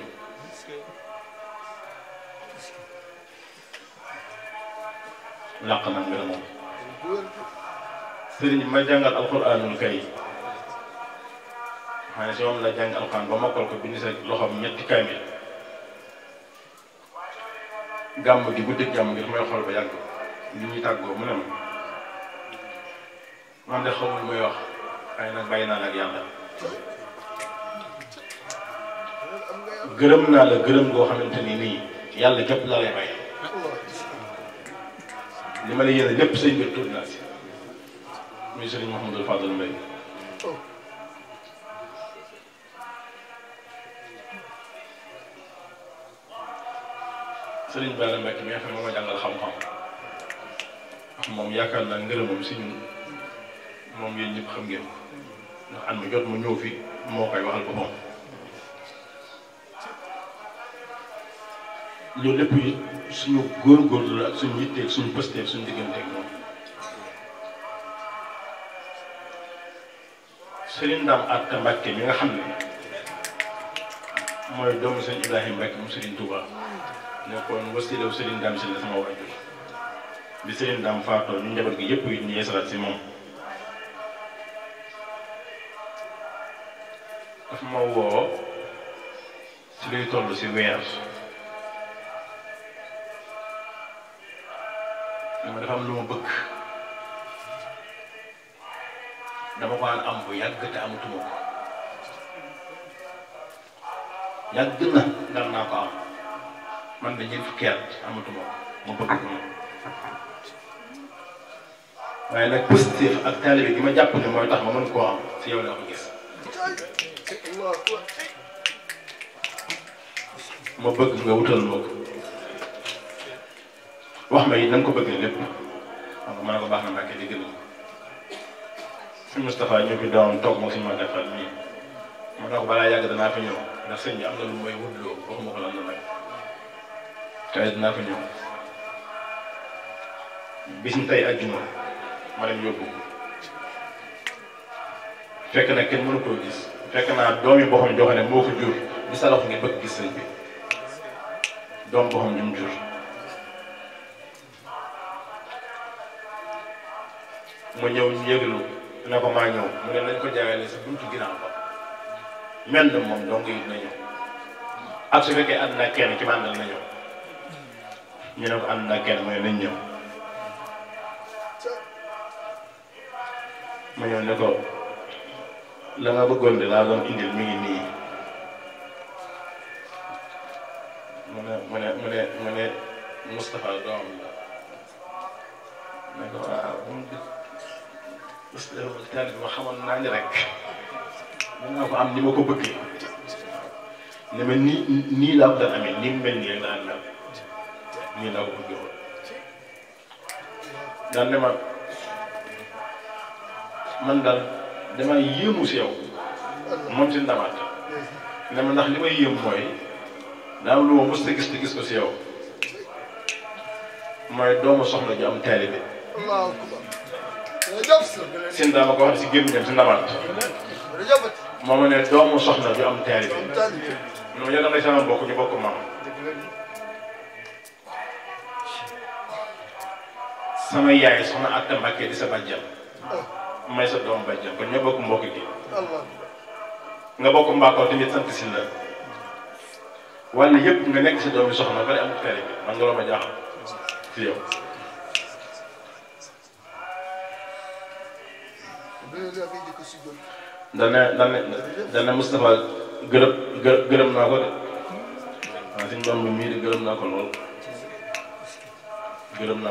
làq na ngërëm moom sëriñ ma jàngal alxuraanul kay xam ne si moom la jàng alxuraan ba mokkal ko bind sa loxoom ñetti kaamil gàmm gi guddi gàmm gi daf may xool ba yàgg li ñuy tàggoo mu ne ma man de xamul muy wax waaye nag bàyyi naa la ak yàlla gërëm naa la gërëm goo xamante ni nii yàlla képp la lay bàyyi li ma la yéene lépp say mbir tudd naa si muy sëriñ Mouhamadou Fadal Mbaye sëriñ Balla Mbacke mi nga xam ne moom a jàngal xam-xam moom yaakaar naa ngërëmam si ñun moom yéen ñëpp xam ngeen ndax at mu jot mu ñëw fi moo koy waxal boppam loolu lépp yi suñu góorgóorlu la ak suñu yitteeg suñu pësteeg suñu digganteeg moom Serigne Dame Atta Mbacke mi nga xam ne mooy doomu sëñ Ibrahima Mbacke mu Serigne Touba nekkoon wasiilaw Serigne Dame Sylla sama waajur bi Serigne Dame faatoo ñu njaboot gi yëpp it ñu yeesalaat si moom daf ma woo si luy toll si weer dama dafa am lu ma bëgg dama ko am bu yàgg te amatuma ko yàgg na dal naa ko am man de ñeent fukki at amatuma ko ma bëgg ko moom waaye nag positif ak taalibe gi ma jàpp ne mooy tax ma mën koo am si yow laa ko gis ma bëgg nga wutal ma ko wax ma it na nga ko bëggee lépp xam nga ma ne ko baax na Mbàkke di gën sëñ Moustapha ñoo fi doon toog moom suñu ma defal nii ma ne ko balaa yàgg danaa fi ñëw ndax sëñ bi am na lu mooy wutloo waxuma ko lan la nag tey dinaa ko ñëw bis ni tey àjjuma ma dem yóbbu fekk na kenn mënu koo gis fekk naa doomi boppam joo xam ne moo ko jur di sa loxo ngi bëgg gis sëñ bi doom boppam ñu mu jur mu ñëw ñu yëglu ne ko maa ñëw mu ne nañ ko jaayale sa buntu ginnaaw ba mel na moom dong it na ñëw ak su fekkee ànd na kenn ci màndal na ñëw ñu ne ko ànd na kenn mu ne nañ ñëw ma ñëw ne ko la nga bëggoon de laa doon indil mi ngi nii mu ne Moustapha doom la ne ko waaw moom di taal bi ma xamoon naa ni rek mën naa ko am ni ma ko bëggee ne ma nii laa ko daan amee ni mu mel nii rek daan mel nii laa ko bëggee woon daan ne ma man daal damay yéemu si yow moom si ndamaat ne ma ndax li may yéem mooy daa am lu ma mës a gis te gis ko si yow mooy doomu soxna ju am taalibe sin daa ma ko wax si gémmiñam si ndamaat moo ma ne doomu soxna ju am taalibe no yow da ngay sama bokk ñu bokk maam sama yaay soxna Atta Mbàkke di sa bàjjan may sa doom bàjjan kon ñoo bokk mbokk gi nga bokk mbaakoo tamit sant si la wala yëpp nga nekk si doomi soxna bari amul taalibe man nga la ma jaaxal si yow dana Moustapha gërëm naa ko de waaw suñ doom bi mii de gërëm naa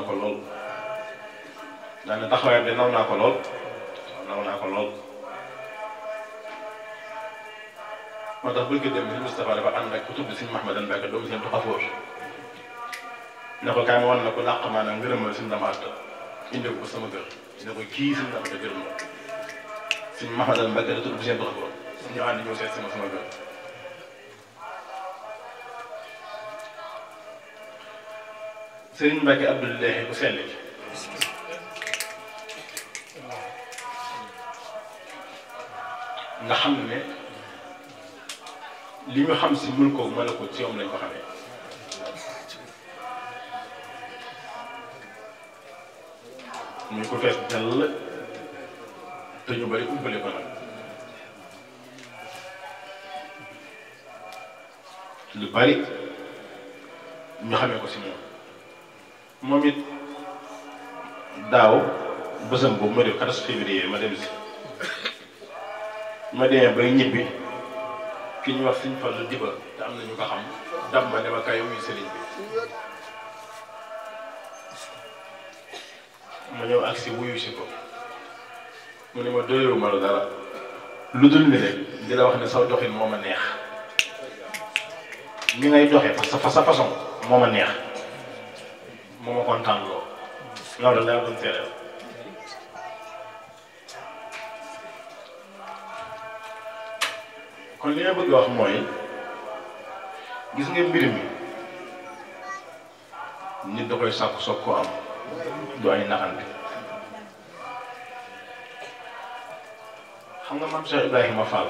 ko lool dana taxawaayam de naw naa ko lool moo tax bëgg dem si Moustapha dafa ànd ak ku tudd si Mahmadan Mbacke doomu seen Xafoor ne ko kaay ma wan na ko làq maanaam ngërëmal si ndamaat indi ko sama kër ne ko kii si ndamaat gërëm na si Mahmadan Mbacke da tudd seen Xafoor ñu ànd ñëw seet sama kër Serigne Mbacke Abdoulaye bu sell ci nga xam ne li ñu xam si mën ko mën a ko ci yoom lañ ko xamee muy ko fees dell te ñu bari ubbale ko nag lu bari ñu xamee ko si moom it daaw bësam boobu ma def 14 février ma dem si ma demee bay ñibbi ki ñu wax Sëñ Fallu Diba te am na ñu ko xam dab ma ne ma kaay wuyu sëriñ bi ma ñëw agsi wuyu si ko mu ne ma doyoo ma la dara lu dul ni rek di la wax ne saw doxin moo ma neex ni ngay doxee fa sa façon moo ma neex moo ma kontaan loo loolu laa doon seeral kon li nga bëgg a wax mooy gis nga mbir mi nit da koy sàkku soog koo am du ay naxante xam nga maam Cheikh Ibrahima Fall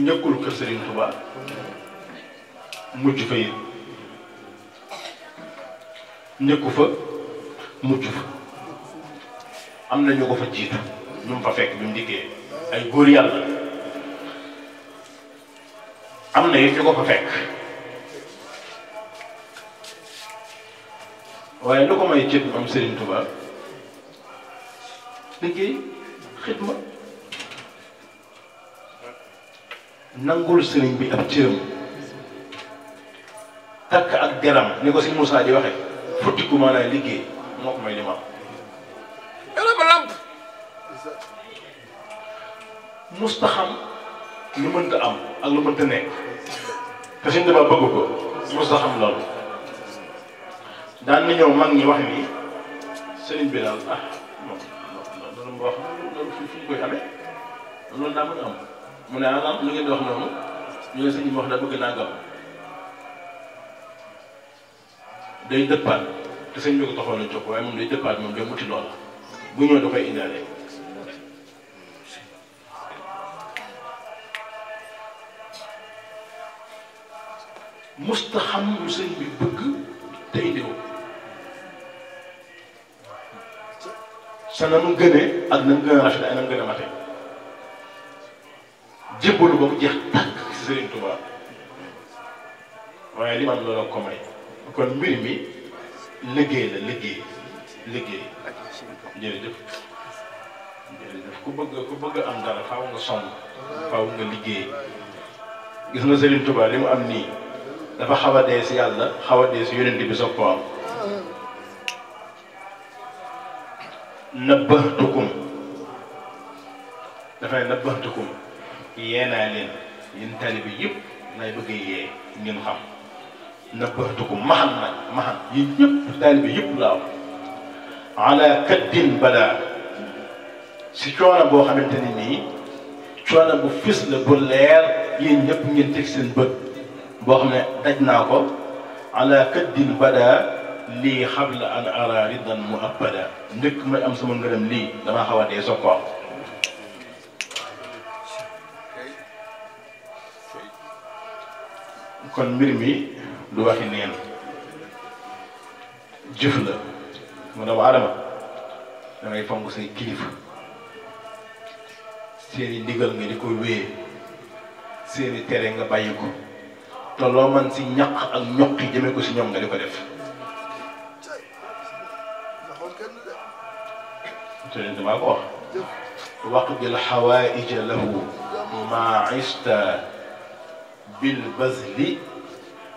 njëkkul kër Serigne Touba mujj fa it njëkku fa mujj fa am na ñu ko fa jiitu ñu mu fa fekk bi mu dikkee ay góor yàlla am na it ñu ko fa fekk waaye lu ko may cët am Serigne Touba liggéey xidma nangul sëriñ bi ab cëram takk ak garam ni ko si Moussa di waxe futtiku maanaam liggéey moo ko may li ma musta xam lu mënta am ak lu mënta nekk te suñ dama bëgg ko musta xam loolu daan na ñëw mag ñi wax ni sëriñ bi daal loolu mu wax loolu fu ñu koy amee loolu daa mën a am mu ne am lu ngeen di wax noonu ñu ne sëñ bi wax da bëgg naa gam day dëppaat te sëñ bi ko taxoon a jóg waaye moom day dëppaat moom day muti loola bu ñëw da koy indaale musta xam lu sëñ bi bëgg te indiwoo sa na mu gënee ak na mu gën a rafet ak na mu gën a mate jébbalu ba mu jeex tàkk ci Sëriñ Tuubaa waaye li man loolu ko may kon mbir mi liggéey la liggéey jërëjëf ku bëgg am dara faaw nga sonn faaw nga liggéey gis nga Sëriñ Tuubaa li mu am nii dafa xaw a dee si yàlla xaw a dee si yonent bi soog koo am nabbahtukum dafay nabbahtukum yeenaa leen yéen taalibe yëpp lay bëgg a yee ngeen xam nabbahtukum maxan yéen ñëpp taalibe yëpp laa am ala kaddin balaa si coono boo xamante ni nii coono bu fis la bu leer yéen ñëpp ngeen teg seen bët boo xam ne daj naa ko ala kaddin bada lii xabla an ara ridan mu abada njëkk may am sama ngërëm lii damaa xaw a dee soog ko am kon mbir mi du waxi neen jëf la mu doomu adama da ngay fonk say kilifa seeni ndigal nga di ko wéye seeni tere nga bàyyi ko te loo man si ñaq ak ñoqi jëme ko si ñoom nga di ko def te damaa ko wax waqdil xawaaija lahu ma ista bil bazli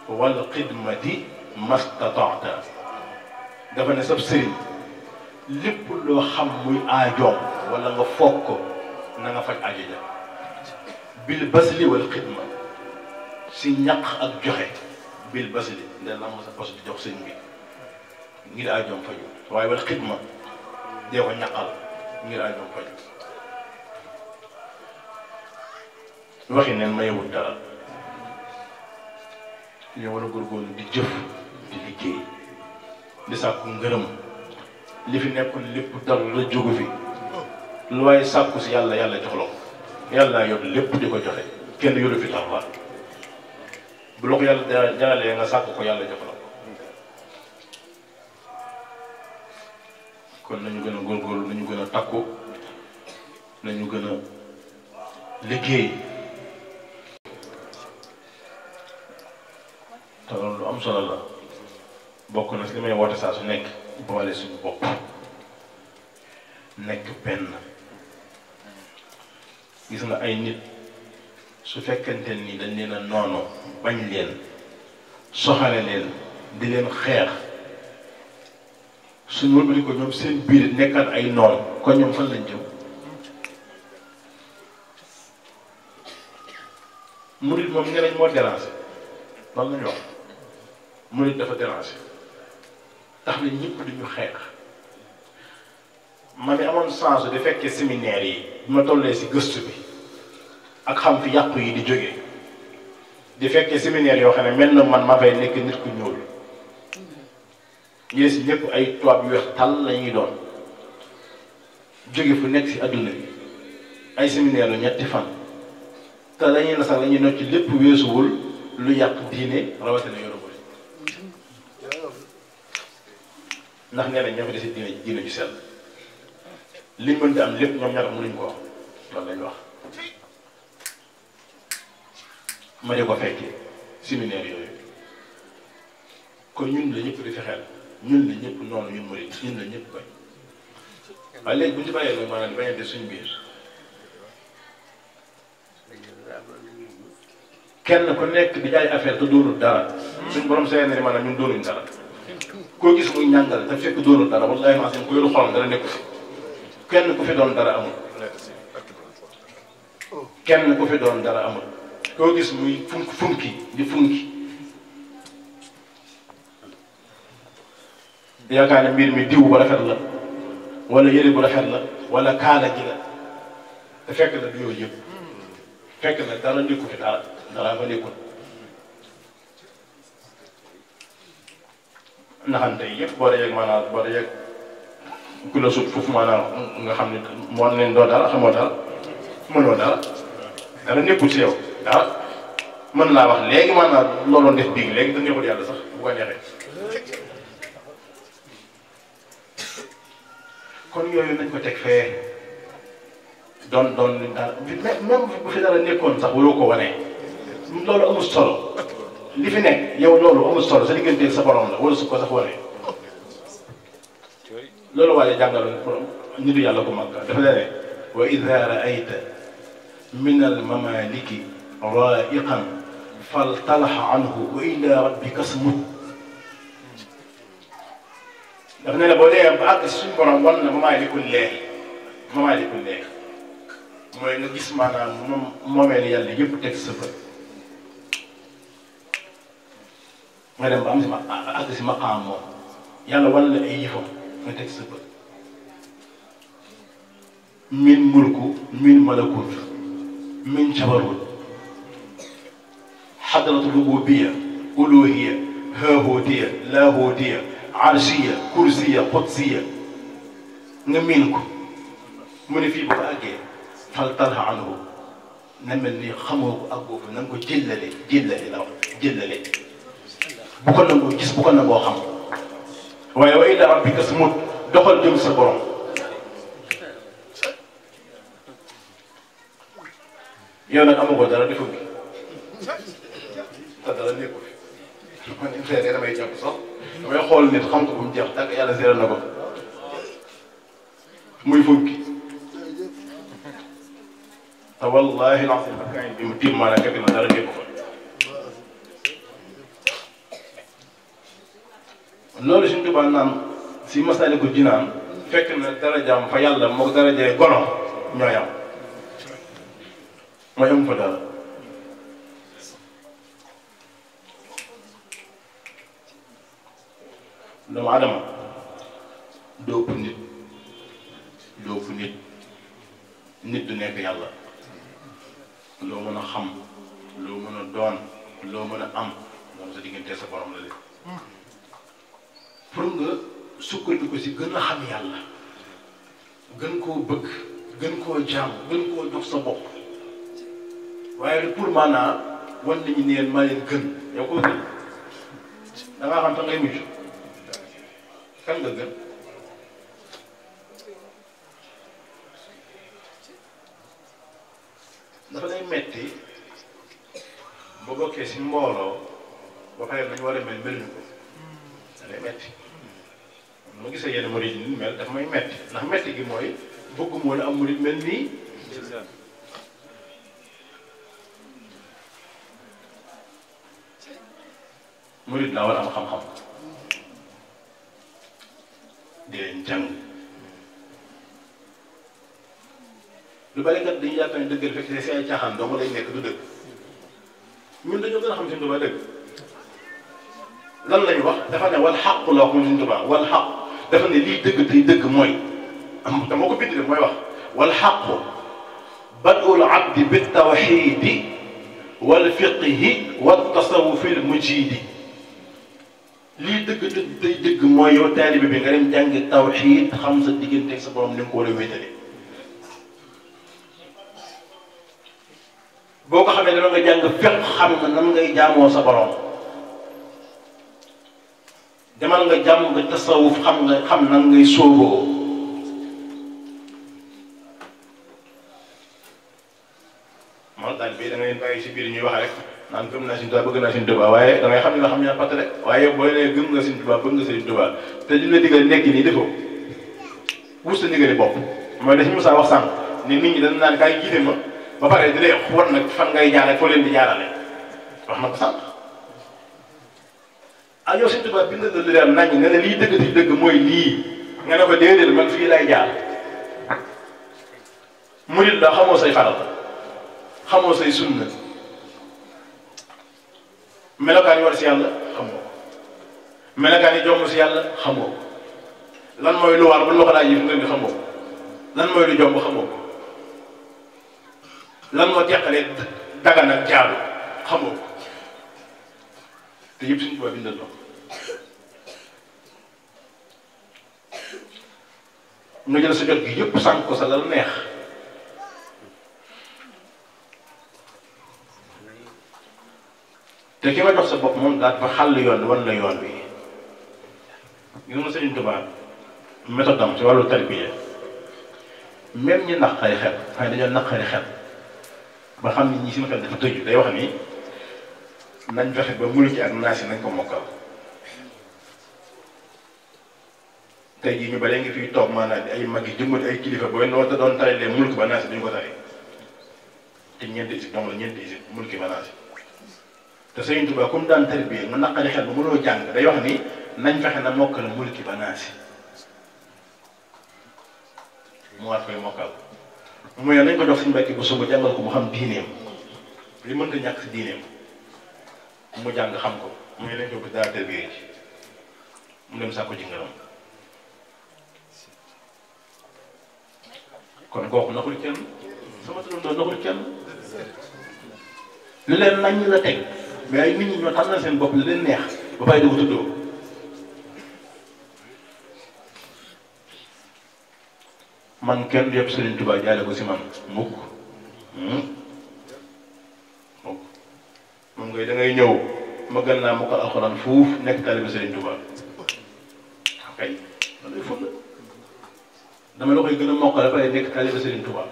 wal xidmati mastataata dafa ne sab sëriñ lépp loo xam muy aajoom wala nga foog ko na nga faj aajo ja bil bazli wal xidma si ñaq ak joxe bil basili ndee la ma sa pos di jox sëñ bi ngir aajoom faju waaye wal xidma dee ko ñaqal ngir aajoom faju waxi neen mayewut dara ñoo war a góorgóorlu di jëf di liggéey di sàkku ngërëm li fi nekkoon lépp dara la jógu fi lu waaye sàkku si yàlla yàlla jox la ko yàlla yor lépp di ko joxe kenn yoru fi dara bu la ko yàlla jaralee nga sàkk ko yàlla jox la ko kon nañu gën a góorgóorlu nañu gën a takku nañu gën a liggéey te loolu lu am solo la bokk na si li may woote saa su nekk boole suñu bopp nekk benn gis nga ay nit su fekkente ni dañ leen a noonu bañ leen soxale leen di leen xeex suñu wëlbali ko ñoom seen biir nekkat ay noon kon ñoom fan lañ jëm murit moom ne lañ moo déranger loolu lañu wax murit dafa déranger tax na ñëpp duñu xeex ma mi amoon chance di fekkee séminaire yi bi ma tollee si gëstu bi ak xam fi yàqu yi di jógee di fekkee séminaire yoo xam ne mel na man ma fay nekk nit ku ñuul ñu si ñëpp ay tubaab yu weex tàll la ñuy doon jóge fu nekk si adduna bi ay séminaire lu ñetti fan te la ñuy nasar la ñuy nocc lépp weesuwul lu yàq diine rawatina yoru ko ndax nee nañ ñoo fi desi diine ju sell liñ mën di am lépp ñoom ñaar mënuñ ko am loolu lañ wax ma di ko fekkee séminaire yooyu kon ñun la ñëpp di fexeel ñun la ñëpp noonu ñun murid ñun la ñëpp bañ waaye léegi bu ñu ci bàyyee nag maanaam di bañante suñu biir kenn ku nekk di jaay affaire te doonul dara suñ borom seen ni maanaam ñun doonuñ dara koo gis muy ñàngal te fekk doonul dara wallahi ma seen ku yoru xolam dara nekku fi kenn ku fi doon dara amul kenn ku fi doon dara amul koo gis muy funki di funki yaakaar ne mbir mi diw bu rafet la wala yëre bu rafet la wala kaala ji la te fekk na du yooyu yëpp fekk na dara nekku fi dara dara fa nekkul naxante yëpp boo dee maanaam boo dee ku la sut foofu maanaam nga xam ne moo leen doo dara xamoo dara mënoo dara dara nekkul si yow dara mën naa wax léegi maanaam looloon def biig léegi da neexul yàlla sax bu ko neexee kon yooyu nañ ko teg fee doon li daal même bu fi dara nekkoon sax waroo ko wane loolu amul solo li fi nekk yow loolu amul solo sa digganteeg sa borom la wala su ko sax wane loolu waaye jàngaloon nitu yàlla ko mag dafa ne wa ida raayta min al mamaliki raiqan fal talax anhu wa ila rabbika smut dafa ne la boo dee ba àgg si suñu borom wan na mamaalikul leer mooy nga gis maanaam moomeel yàlla yëpp teg sa bët nga dem ba am si àgg si maqaam moom yàlla wan la ay yëfam nga teg sa bët min mulku min malakut min jabarut xadratu rububiya uluhiya haahotiya laahotiya arsiya kursiya qudsiya nga miin ko mu ne fii bu ko àggee fal talha anhu na mel ni xamoo ko ak boobu na nga ko jëllale la wax jëllale bu ko nangoo gis bu ko nangoo xam waaye wa ila rabbika smut doxal jëm sa borom yow nag amoo ko dara defu bi te dara nekku fi man inféré damay jàpp sax damay xool nit xam ko bu mu jeex tàkk yàlla seeral na ko muy fukki te wallahi lancim ak kaay bi mu tiim maanaam fekk na dara nekku fa loolu suñu tubaab naan si Masaalikul Jinaan fekk na darajaam fa yàlla moo darajee gono ñooy am mooy am fa dara doomu adama doo ëpp nit du nekk yàlla loo mën a xam loo mën a doon loo mën a am moom sa diggante sa borom la de pour nga sukkandiku si gën a xam yàlla gën koo bëgg gën koo jaam gën koo jox sa bopp waaye pour maanaam wan nañu neen maa leen gën yow koo gën da ngaa xam sax ngay mujj kan nga gën dafa day metti boo bokkee si mbooloo ba pare nañu war a mel ñu ko da day metti ma gisee yenn murid yi mel dafa may metti ndax metti gi mooy bëgg moo am murid mel nii murid laa war a am xam-xam di leen jàng lu bari kat dañuy yaakaar ne dëggal fekk si ay caaxaan dong lay nekk du dëgg ñun dañoo gën a xam Sëñ Tuubaa dëgg lan lañu wax dafa ne wal xaq la wax moom Sëñ Tuubaa wal xaq dafa ne lii dëgg tey dëgg mooy am te moo ko bind mooy wax wal xaq badul abdi bi tawxiidi wal fiqhi wa tasawufi l mujiidi lii dëgg tey dëgg mooy yow taalibe bi nga dem jàngi tawxiid xam sa diggante sa borom ni nga ko war a wéetale boo ko xamee dama nga jàng fiq xam nga nan ngay jaamoo sa borom demal nga jàmm nga tasawuf xam nan ngay sóoboo man daal bii da ngay bàyyi si biir ñuy wax rek naan gëm naa Sëñ Tuubaa bëgg naa Sëñ Tuubaa waaye da ngay xam ne nga xam ñaa patt rek waaye boo nee gëm nga Sëñ Tuubaa bëgg nga Sëñ Tuubaa te li la digal nekk nii defoo wut sa ndigali bopp mooy da si Musaa wax sànq ni nit ñi dañ naan kaay jiite ma ba pare di lay xool nag fan ngay jaarale foo leen di jaarale wax na ko sànq ah yow Sëñ Tuubaa bind na lu leer nañ nga ne lii dëgg di dëgg mooy lii nga ne ko déedéet man fii lay jaar murit la xamoo say farata xamoo say sunna melokaan yi war si yàlla xamoo ko melokaan yi jomb si yàlla xamoo ko lan mooy lu war bu ñu ko laaj yi fi nga xamoo ko lan mooy lu jomb xamoo ko lan moo teqalee dagan ak jaadu xamoo ko te yëpp suñu tubaab bindal ko nga jël sa jot gi yëpp sànq ko sa la neex te ki nga jox sa bopp moom daal dafa xàll yoon wan la yoon bi gis nga Sëriñ Tuubaa méthode am ci wàllu tarbiya même ñi naqari xel xëy dañoo naqari xel ba xam ni ñi seen xel dafa tëju day wax ni nañ fexe ba mulki ak naas yi nañ ko mokkal tey jii ñu bare ngi fiy toog maanaam ay mag yi jëmbat ay kilifa ba wenn wata doon tarilee mulki ba naas yi duñu ko tari te ñeenti isib donc la ñeenti isib mulki ba naas yi te Sëriñ Tuubaa comme daan tarbiya nga naqari xel ba mënoo jàng day wax ni nañ fexe na mokkal mulki ba naas yi mu waat koy mokkal mu ne nañ ko jox suñu mbokki bu suba jàngal ko mu xam diineem li mënta ñàkk si diineem mu jàng xam ko mu ne nañ ko daa tarbiya ci mu dem sàkko ci ngërëm kon kooku naxul kenn sama turandoo naxul kenn lu leen nañ la teg mais ay nit ñi ñoo tànnal seen bopp li leen neex ba pare di ko tuddoo man kenn du yëpp Sëriñ Tuubaa jaale ko si man mukk mukk moom ngay da ngay ñëw ma gën naa mokkal alxuraan fuuf nekk taalibe Sëriñ Tuubaa kay da lay ful dama la koy gën a mokkal ba pare nekk taalibe Sëriñ Tuubaa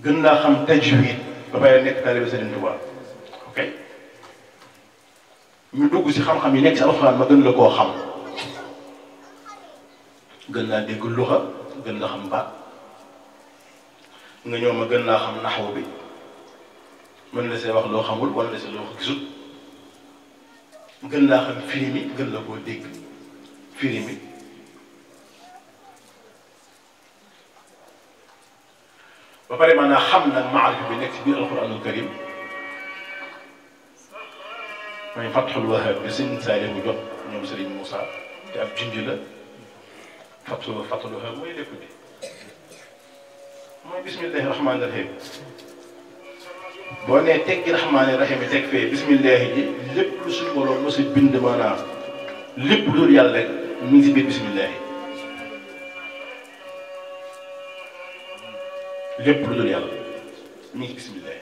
gën naa xam tajwiid ba pare nekk taalibe Sëriñ Tuubaa ok ñu dugg si xam-xam yi nekk si alxuraan ma gën la koo xam gën naa dégg luxa gën la xam baat nga ñëw ma gën laa xam naxwu bi mën la see wax loo xamul wala la see loo gisul gën laa xam firi mi gën la koo dégg firi mi ba pare maanaam xam nag maarifa bi nekk si biir alquranul karim mooy Fathul Wahhab bi sëñ Saaliw mu jot ñoom Sëriñ Moussa te ab junj la Fathul Wahhab mooy lépp bi mooy bismillahi rahmaani rahim boo nee teggi rahmaani rahim yi teg fee bismillahi ji lépp lu suñu borom mos a bind maanaam lépp loolu yàlla rek mi ngi si biir bismillahi lépp lu dul yàlla mi ngi si bismillahi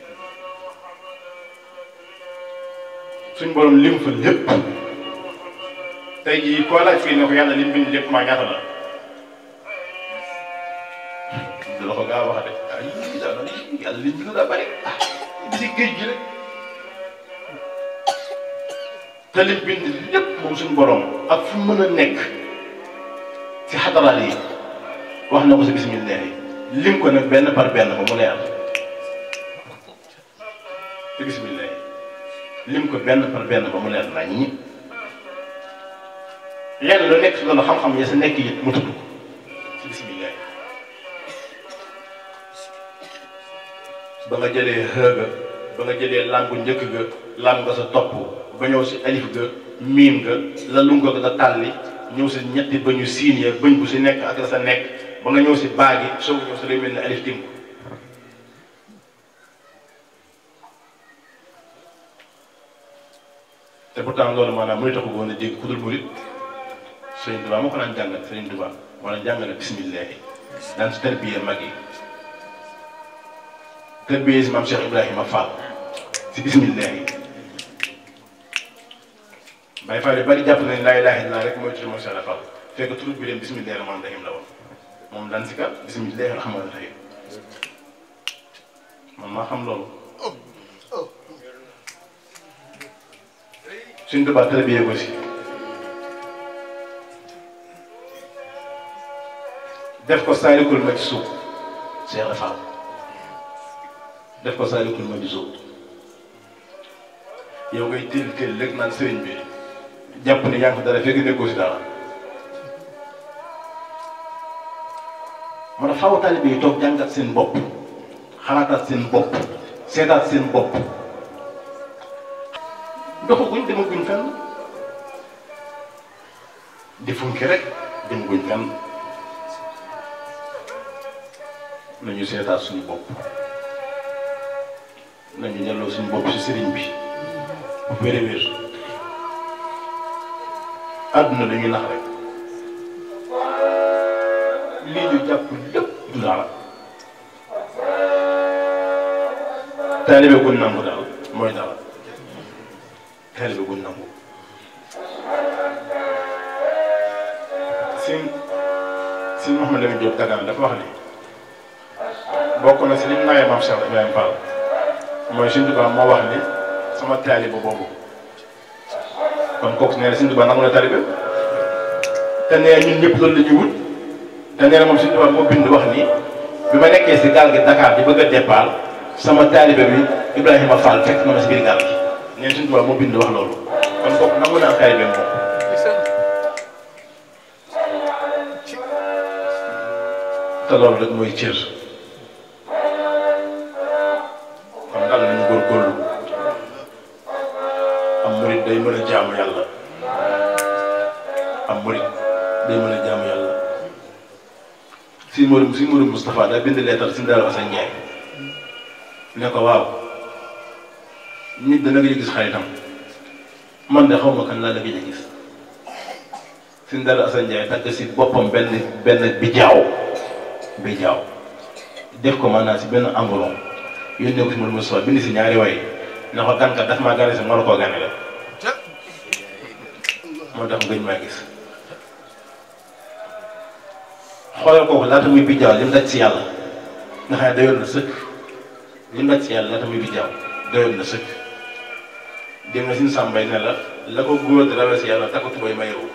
suñu borom lim fa lépp tey jii koo laaj fii ne ko yàlla lim bind lépp maa ñaata la du la ko gaaw a wax de ah yii daal yàlla lim bind daa bëri ah si géej gi rek te lim bind lépp moom suñu borom ak fu mën a nekk si xadaraal yi wax na ko si bismillahi lim ko nag benn par benn ba mu leer te bismillah lim ko benn par benn ba mu leer nañ ñi lenn lu nekk si loolu xam-xam ya sa nekk it mu tudd ko ci bismillah ba nga jëlee xëga ba nga jëlee lam bu njëkk ga lam nga sa topp ba ñëw si alif ga miim ga la lu nga nga tàlli ñëw si ñetti ba ñu siin ya bëñ bu si nekk ak la sa nekk ba nga ñëw si baagi soo ñëw si lay mel ne alif tim ko te pourtant loolu maanaam muy taxu woon a dégg ku dul murit Sëriñ Tuubaa moo ko daan jàngal Sëriñ Tuubaa moo daan jàngale bismillah daan si tarbiya mag yi tarbiya si maam Cheikh Ibrahima Fall si bismillah yi Baay Faal yu bari jàpp nañ laa ilaaha illallaah rek mooy tudd maam Cheikh Fall fekk tur bi dem bismillah rahmaani rahiim la woon moom daan si kat bismillah rahmaani rahiim man maa xam loolu Sëriñ Tuubaa tarbiya ko si def ko Saalikul Majzuub Cheikh Fall def ko Saalikul Majzuub yow ngay teel rek naan sëriñ bi jàpp ne yaa ngi ko dara fekk nekkoo si dara moo tax faaw taalibe yi toog jàngat seen bopp xalaataat seen bopp seetaat seen bopp doxaguñ demaguñ fenn defuñ ki rek demaguñ fenn nañu seetaat suñu bopp nañu delloo suñu bopp si sëriñ bi bu wér wér àdduna dañuy nax rek lii ñu jàpp lépp du dara taalibe gu nangu daal mooy dara taalibe gu nangu si Mouhamed Lamine Diop Dagana dafa wax ni bokk na si li mu nawee maam Cheikh Ibrahima Fall mooy Sëñ Tuubaa moo wax ni sama taalibe boobu kon kooku nee na Sëñ Tuubaa nangu na taalibe te nee ñun ñëpp loolu la ñuy wut te nee na moom Sëñ Tuubaa moo bind wax ni bi ma nekkee si gaal gi Dakar di bëgg a départ sama taalibe bi Ibrahima Fall fekk na ma si biir gaal gi nee na Sëñ Tuubaa moo bind wax loolu kon kooku nangu naa taalibe moom. te loolu rek mooy cër kon daal nañu góorgóorlu am murit day mën a jaamu yàlla am murit day mën a jaamu yàlla si Modou Moustapha daa bind leetar si Daaru Asan Njaay ne ko waaw nit dana gëj a gis xaritam man de xaw ma kan laa la gëj a gis si Daaru Asan Njaay tagg si boppam benn bi jaaw def ko maanaam si benn enveloppe yónnee ko si Modou Moustapha bind si ñaari way ne ko gan kat daf maa gane si moo la koo gane la moo tax ngëñ maa gis xoolal kooku laata muy bi jaaw li mu daj si yàlla nga xam ne dayoon na sëkk li mu daj si yàlla laata muy bi jaaw dayoon na sëkk dem na suñu sàmbay ne la ko góor di rawee si yàlla takku tubay mayewu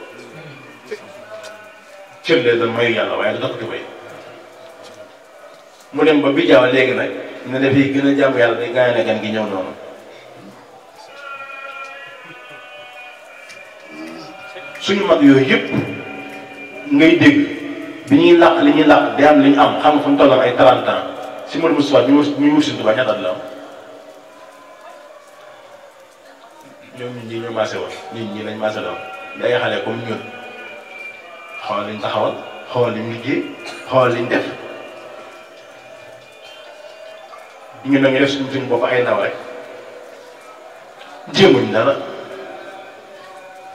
cër lee doon mayu yàlla waaye du takku tubay mu dem ba bi jaaw léegi nag ne dafay gën a jàmm yàlla day gaañ ne gan gi ñëw noonu suñu mag yooyu yëpp ngay dégg bi ñuy làq li ñuy làq day am li ñu am xam nga fu mu tolloon ay 30 ans si Modou Moustapha ñu wut Sëñ Tuubaa ñaata at la am ñoom ñun ñii ñoo maase woon ñun ñii lañ maase woon day xale comme ñun xool liñ taxawal xool liñ liggéey xool liñ def ñun nag ñu def suñu bopp ay ndaw rek jéemuñ dara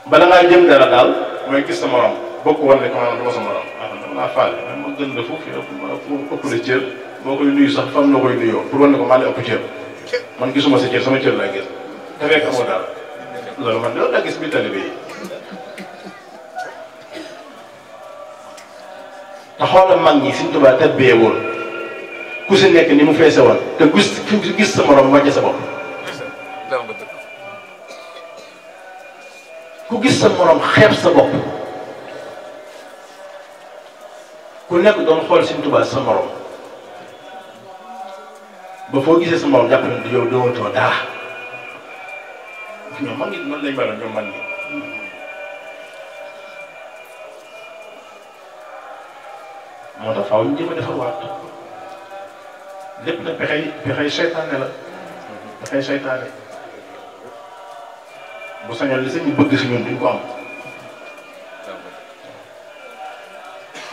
bala ngaa jëm dara daal mooy gis sa morom bokk woon ne maanaam du ma sa morom dama laa faale ma gën la foofu ëpp la cër boo koy nuyu sax fam na koy nuyoo pour wan ne ko maa la ëpp cër man gisuma sa cër sama cër laa gis te fekk amoo dara loolu man loolu laa gis bi talibé yi te xoolal mag ñi Sëñ Tuubaa tëbbee woon ku si nekk ni mu feese woon te gis sa morom wàcce sa bopp ku gis sa morom xeeb sa bopp ku nekk doon xool Sëñ Tuubaa sa morom ba foo gisee sa morom jàpp nañ di yow dootoo dara ñoom mag ñi noonu lañ meloon ñoom mag ñi moo tax faaw ñu jéem a defar waat lépp nag pexey seytaane la pexey seytaane bu sañoon li sañu bëgg si ñun duñ ko am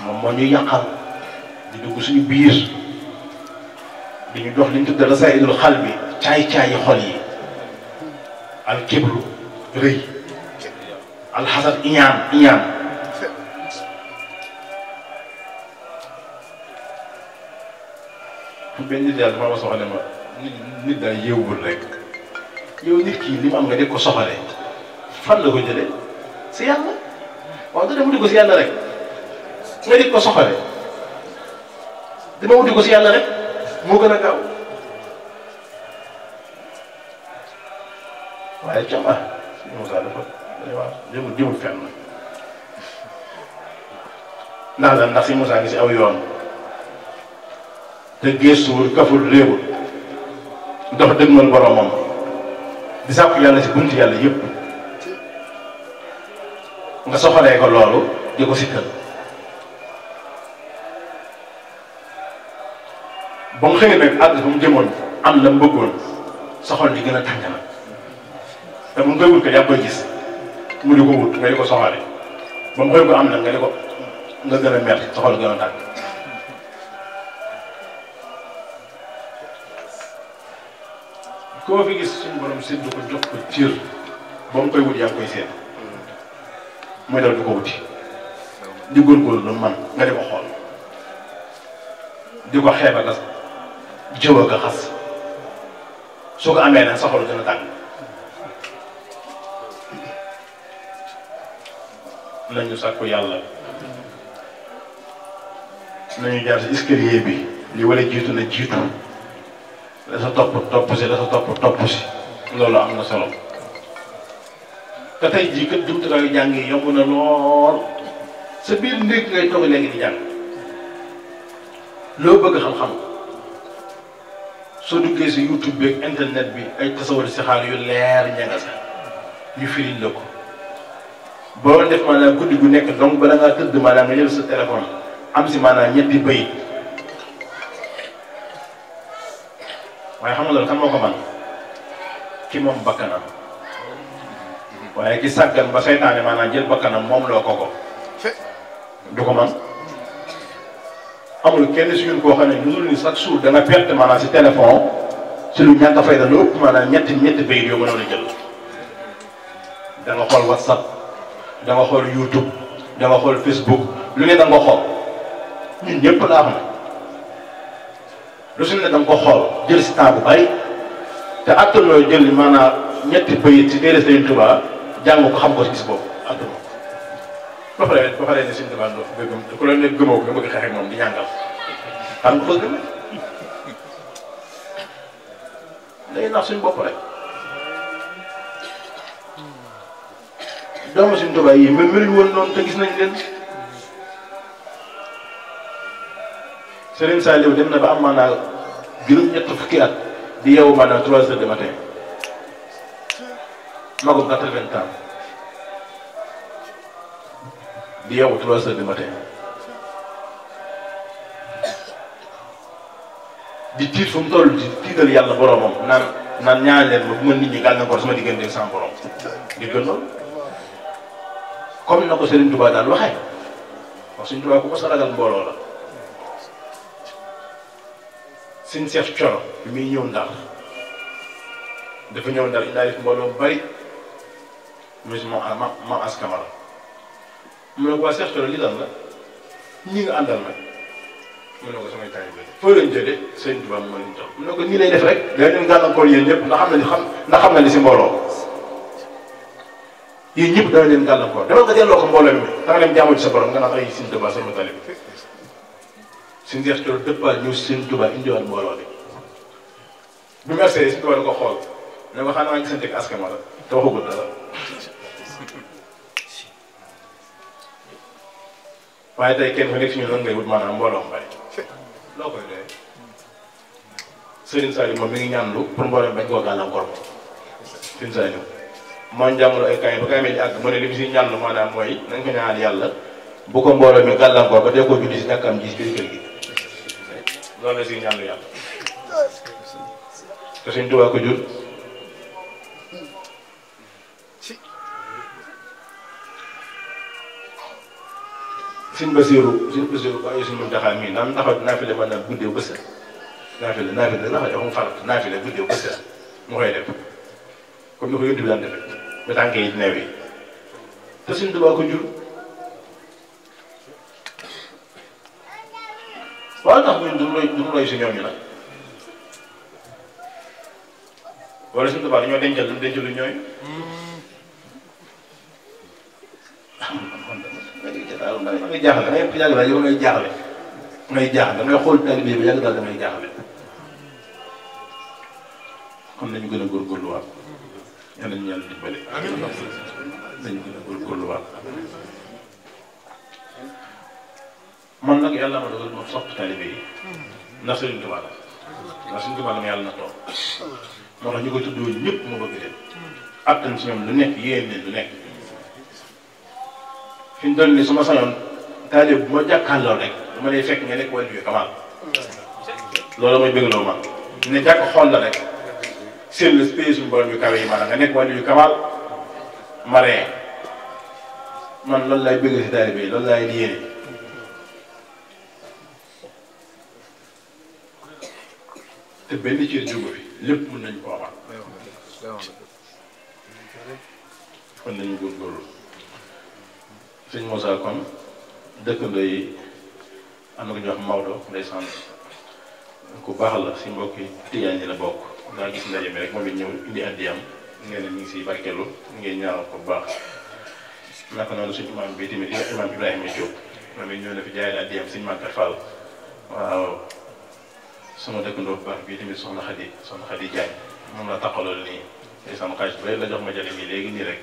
moom moo ñuy yàqal di dugg suñu biir di ñu dox li ñu tuddee rasaa'ilul qalbi caay-caayi xol yi al kibru rëy al xasad iñaan benn nit daal dafa ma soxale ma nit daal yeewul rek yow nit kii li mu am nga dégg ko soxale fan la ko jëlee si yàlla waaw da dem wuti ko si yàlla rek nga dégg ko soxale dama wuti ko si yàlla rek moo gën a gaaw waaye cama si Moussa dafa waaw jëmul fenn ndax si Moussa ngi si aw yoon te geesuwul kaful réewul dox dëgmal boromam di sàkku yàlla si bunti yàlla yëpp nga soxalee ko loolu di ko sikkal ba mu xëy nag àgg fa mu jëmoon am la mu bëggoon soxal di gën a tàng na te bu mu koy wut ko yaa koy gis mu di ko wut nga di ko soxale ba mu xëy ko am na nga di ko nga gën a mer soxal gën a tàng koo fi gis suñu borom séddu ko jox ko cër ba mu koy wut yaa ngi koy seet mooy daw di ko wuti di góorgóorlu lu man nga di ko xool di ko xeeba gas jëw a xas su ko amee nag sa xol gën a tàng nañu sàkku yàlla nañu jaar si escalier bi li wala jiitu na jiitu la sa topp si la sa topp si loolu am na solo te tey jii kat jumtukaayu jàng yi yomb na lool sa biir néeg ngay toog léegi di jàng loo bëgg xam-xam soo duggee si YouTube bi ak internet bi ay tasawur si xaal yu leer ñanga sax ñu firiñ la ko boo def maanaam guddi gu nekk donc bala ngaa tëdd maanaam nga jël sa téléphone am si maanaam ñetti bayit waaye xam nga loolu kan moo ko man ki moom bakkanam waaye ki sàggan ba seytaane maanaam jël bakkanam moom loo ko du ko man amul kenn si ñun koo xam ne lu dul ni chaque jour da nga perte maanaam si téléphone si lu ñàkk a fayda lu ëpp maanaam ñetti bayit yoo mënoon a jël da nga xool WhatsApp da nga xool YouTube da nga xool Facebook lu ne da nga ko xool ñun ñëpp laa xam ne lu si ne da nga ko xool jël si temps bu bari te attanoo jël maanaam ñetti bayit si téere Sëriñ Tuubaa jàng ko xam ko si gis boobu attanoo ba pare ne Sëriñ Tuubaa bëgg ku la ne gëmoo ko nga bëgg xeex ak moom di ñàngal xam nga ko gëm day nax suñu bopp rek doomu Sëriñ Tuubaa yi même meluñ woon noonu te gis nañ leen Serigne Saliou dem na ba am maanaam juróom-ñett fukki at di yeewu maanaam 3 heures du matin magum 80 ans di yeewu 3 heures du matin di tiit fu mu toll di tiital yàlla boromam naan ñaan leen ma bu ma nit ñi gàllankoor sama diggante sama borom di gën loolu comme na ko Serigne Touba daan waxee wax Serigne Touba ku ko sa ragal mbooloo la. Sëñ Cheikh Thioro bi muy ñëw Ndar dafa ñëw Ndar indaale fi mbooloo bu bari monsieur ma as Camara mu ne ko waa Cheikh Thioro li lan la ñi nga àndal nag mu ne ko samay taalibe foo leen jëlee Sëñ Tuubaa moo leen jox mu ne ko nii lay def rek da leen gàllankoor yéen ñëpp ndax xam na li si mbooloo yéen ñëpp dana leen gàllankoor demal nga delloo ko mbooloo mi da nga leen jaamu ci sa borom nga naan ay Sëñ Tuubaa sama taalibe Sëñ Cheikh Thioro dëppaat ñëw Sëñ Tuubaa indiwaat mbooloo bi bi mu agsee Sëñ Tuubaa da ko xool ne ko xanaa gisante ak askan wala te waxagul dara waaye tey kenn ku nekk si ñun noonu ngay wut maanaam mbooloo mu bari loo koy doyee Serigne Saliou moom mi ngi ñaanlu pour mbooloo bañ koo gàllankoor moom Serigne Saliou moo njàngalu ay kaay ba kaay di àgg mu ne li mu si ñaanlu maanaam mooy nañ ko ñaan yàlla bu ko mbooloo mi gàllankoor ba dee ko julli si ñàkkam ji si biir kër gi loolu la si ñaanlu yàlla te Sëñ Tuubaa ko jur Sëñ Basiiru ko ay suñu Muntaxaa mii naan naafile man naan guddeew bës naafile dafa farat naafile guddeew bës mu koy def comme ni ko yonent bi daan defe ba tànk yi neew yi te Sëñ Tuubaa ko jur waaw tax ñun duñu roy si ñooñu nag wala Sëñ Tuubaa dañoo dencal lu dencal lu ñooñu da ngay jaaxle da ngay yàgg daal yow ngay jaaxle da ngay xool taalibe bi yàgg daal da ngay jaaxle kon nañu gën a góorgóorluwaat yal nañu yàlla dimbale nañu gën a góorgóorluwaat man nag yàlla ma dogal moom sopp taalibe yi ndax Sëriñ Tuubaa la ndax Sëriñ Tuubaa la ma yàlla na toog moo tax ñu koy tuddoo ñëpp mu bëgg leen attan si ñoom lu nekk yéen leen lu nekk fi ñu doon ni su ma sañoon taalib bu ma jàkkaarloo rek dama lay fekk nga nekk wàllu yu kamaal loolu mooy bëggloo ma ne jàkk xool la rek seen la pays suñu borom yu kawe yi maanaam nga nekk wàllu yu kamaal maree man loolu laay bëgg si taalib yi loolu laay yéene te benn cër jógu fi lépp mën nañ ko amaat kon nañu góorgóorlu sëñ Moussa kon dëkkandoo yi am na ko ñuy wax Maodo ndeysaan ku baax la si mbokki tijaan yi la bokk daa gis ndaje mi rek moom it ñëw indi addiyam ngeen ne mi ngi si barkeelu ngeen ñaanal ko bu baax naka noonu suñu imaam bi tamit imaam Ibrahima Diop moom it ñëw na fi jaayal addiyam suñu Màkka Fall waaw sama dëkkandoo bu baax bii tamit soxna Xadi Diagne moom la taxalool nii te sama xaalis bu la jox ma jale mi léegi nii rek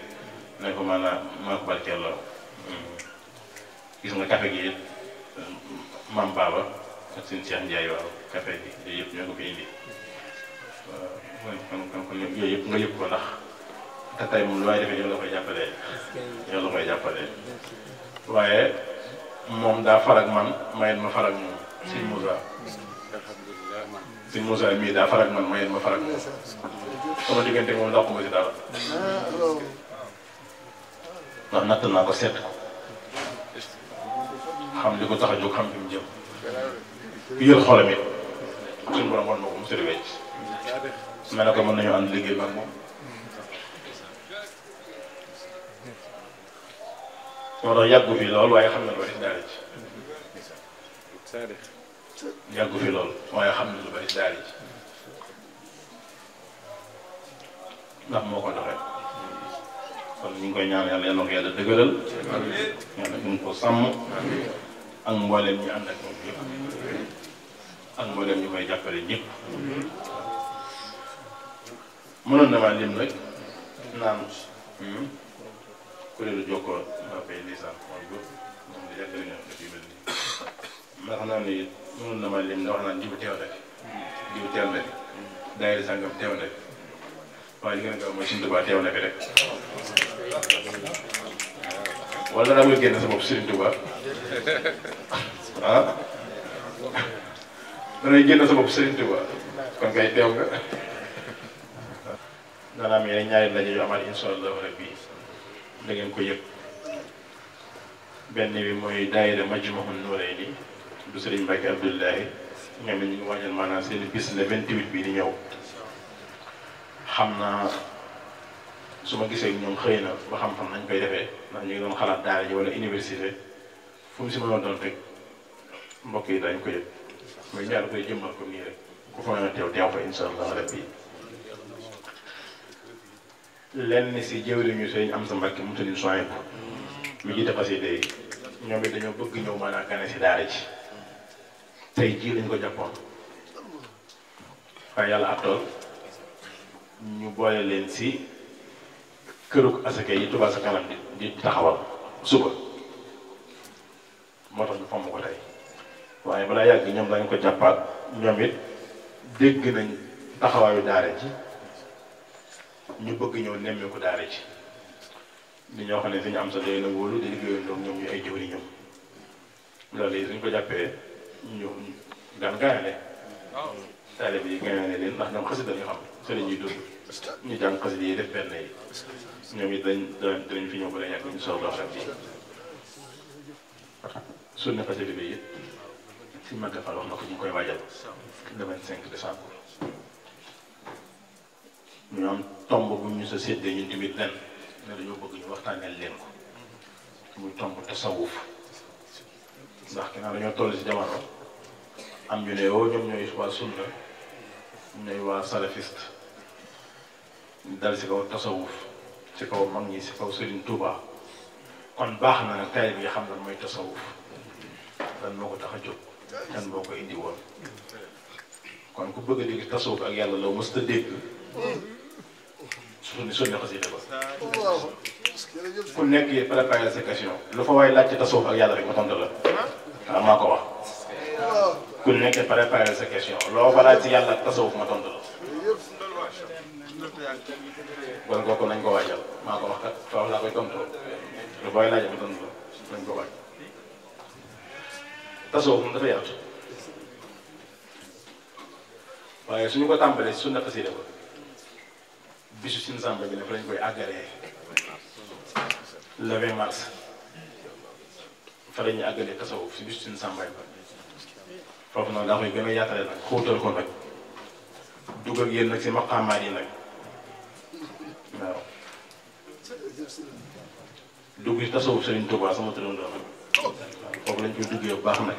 ne ko maanaam maa ko barkeel la gis nga café gi it Mam Baba ak seen Cheikh Ndiaye waaw café gi yooyu yëpp ñoo ko fi indi waaw kon yooyu yëpp nga yëpp ko ndax te tey moom lu may defee yow la koy jàppalee waaye moom daa farak man mayet ma farak moom Sëñ Moussa mii daa farak man mayet ma farak moom sama diggante moom ndax ma si dara ndax natt naa ko seet ko xam li ko tax a jóg xam fi mu jëm yër xolam it suñu borom wan ma ko mu sëri wecc ma ne ko mën nañu ànd liggéey ak moom moo tax yàggu fi lool waaye xam na lu bari si daara ji yàggu fi lool waaye xam na lu bari si daara ji ndax moo ko doxee kon ñu ngi koy ñaan yàlla yàlla ko yàlla dëgëral yàlla ñu ngi ko sàmm ak mbooleem ñu ànd ak moom ñëpp ak mbooleem ñu koy jàppale ñëpp mënoon na maa lim rek naan kuréelu jokkoo maa fay lisaan mooy góor moom di yàgg nañu def yu mel nii ma xam naa ne it mënoon na maa lim nga wax naan jiw teew na fi jiw teew na fi daayira sàngam teew na fi waaye li gën a gaaw mooy Sëriñ Tuubaa teew na fi rek wala daa bëgg génn sa bopp Sëriñ Tuubaa ah danay génn sa bopp Sëriñ Tuubaa kon kay teew nga dana am yeneen ñaari ndaje yu amaat incha allah rabbi da ngeen ko yëg benn bi mooy daayira Majmahun Nurayni du Sëriñ Mbacke Abdoulahi ñoom it ñu ngi waajal maanaam seen bis le 28 bii di ñëw xam naa su ma gisee ñoom xëy na ba xam fan nañ koy defee ndax ñu ngi doon xalaat daara ji wala université fu mu si mënoon doon rek mbokk yi dañ ko yëg mooy ñaar koy jëmmal ko nii rek ku fa mën a teew fa incha allah rabbi lenn si jëwriñu sëñ am sa Mbàkke mu tëddee soin ko mi jiite xasida yi ñoom it dañoo bëgg ñëw maanaam gane si daara ji tey jii lañ ko jàppoon waaye yàlla ak tool ñu boole leen si kërug asaka yi Touba Ca Kanam di taxawal suba moo tax ñu fomm ko tey waaye balaa yàgg ñoom dañ ko jàppaat ñoom it dégg nañ taxawaayu daara ji ñu bëgg ñëw nemmeeku daara ji di ñoo xam ne suñu am sa day na wóolu di liggéeyoon ñoom ñu ay jëwri ñoom loolu yi suñ ko jàppee ñu gaan gaanale taalibe yi gaanale leen ndax ñoom xasida ñu xam sa la ñuy dund ñu jàng xasida yi def benn yi ñoom it dinañ fi ñëw ba la yàgg ñu soxla xam bi sunna xasida bi it si Màkka Fall wax na ko ñu ngi koy waajal le 25 décembre ñu am tomb bu ñu sa séddee ñun tamit ren ne dañoo bëgg ñu waxtaaneel leen ko muy tomb tasawuf ndax ginnaaw dañoo toll si jamono am ñu ne yoo ñoom ñooy waa sunna ñooy waa salafiste ñu dal si kaw tasawuf si kaw mag ñi si kaw Serigne Touba kon baax na nag taalibe bi xam lan mooy tasawuf lan moo ko tax a jóg kan moo ko indi woon kon ku bëgg a dégg tasawuf ak yàlla loo mës ta dégg sunni xasida ba ku nekk yi préparé sa question lu fa waay laaj ci tasawuf ak yàlla rek ma tontu la waaw maa ko wax ku nekk préparé sa question loo fa laaj ci yàlla ak tasawuf ma tontu la kon kooku nañ ko waajal maa ko wax kat foofu laa koy tontoo lu fa waay laaj ma tontu la nañ ko waaj tasawuf moom dafa yaatu waaye suñu ko tàmbalee si sunna xasida ba bisu sin samba bi ne fa lañ koy àggalee le 20 mars fa la ñuy àggalee tasawuf si bisu sin samba ba foofu noonu daa koy gën a yaatale nag xóotal ko nag dugg ak yéen nag si maqaamaat yi nag waaw dugg si tasawuf Serigne Touba sama turandoo nag waaw foofu lañ koy duggee bu baax nag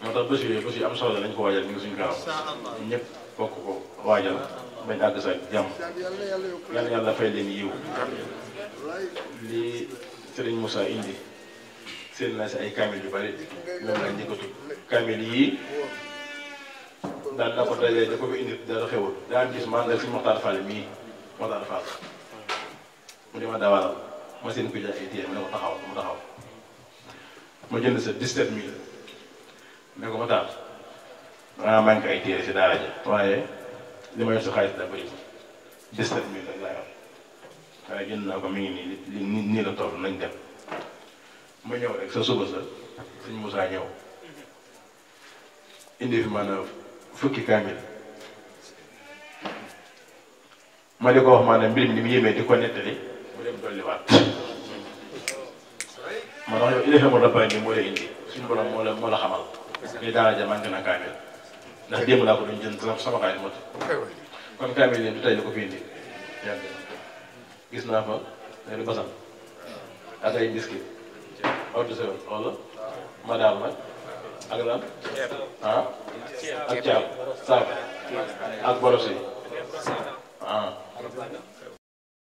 moo tax bés yi am solo lañ ko waajal ñu ngi suñu kanam ñëpp bokk ko waajal bañ àgg sa jàmm yàlla yàlla fay leen yiw li Serigne Moussa indi seen naa si ay kaamil yu bari ñoom laa njëkkatu kaamil yii daan na ko dajee da ko fi indi dara xewul daan gis mandal si Moxtaar Fall mii Moxtaar Fall mu ne ma dawalal ma seen ko jaay ay téye ma ne ko taxaw mu taxaw ma jënd sa 17000 ne ko ma taal maa manqué ay téere si daara ji waaye li ma yor sa xaalis da bëri 17000 rek laa yor waaye jënd naa ko mi ngi nii nii la toll nañ dem ma ñëw rek sa suba sa sëñ Moussa ñëw indi fi maanaam fukki kaamil ma di ko wax maanaam mbir mi ni mu yéemee di ko nettali mu dem dolliwaat ma tax yow ilaahi rabbaani moo lay indi suñu borom moo la xamal ni daara ja manqué na kaamil ndax démb laa ko doon jënd sama xaalis mot kon kaamil yi du tey la ko fi indi yàgg gis naa fa ne basam ak ay biscuit ordre sewel wala ma daal nag ak lan ah ak caab saab ak boros yi ah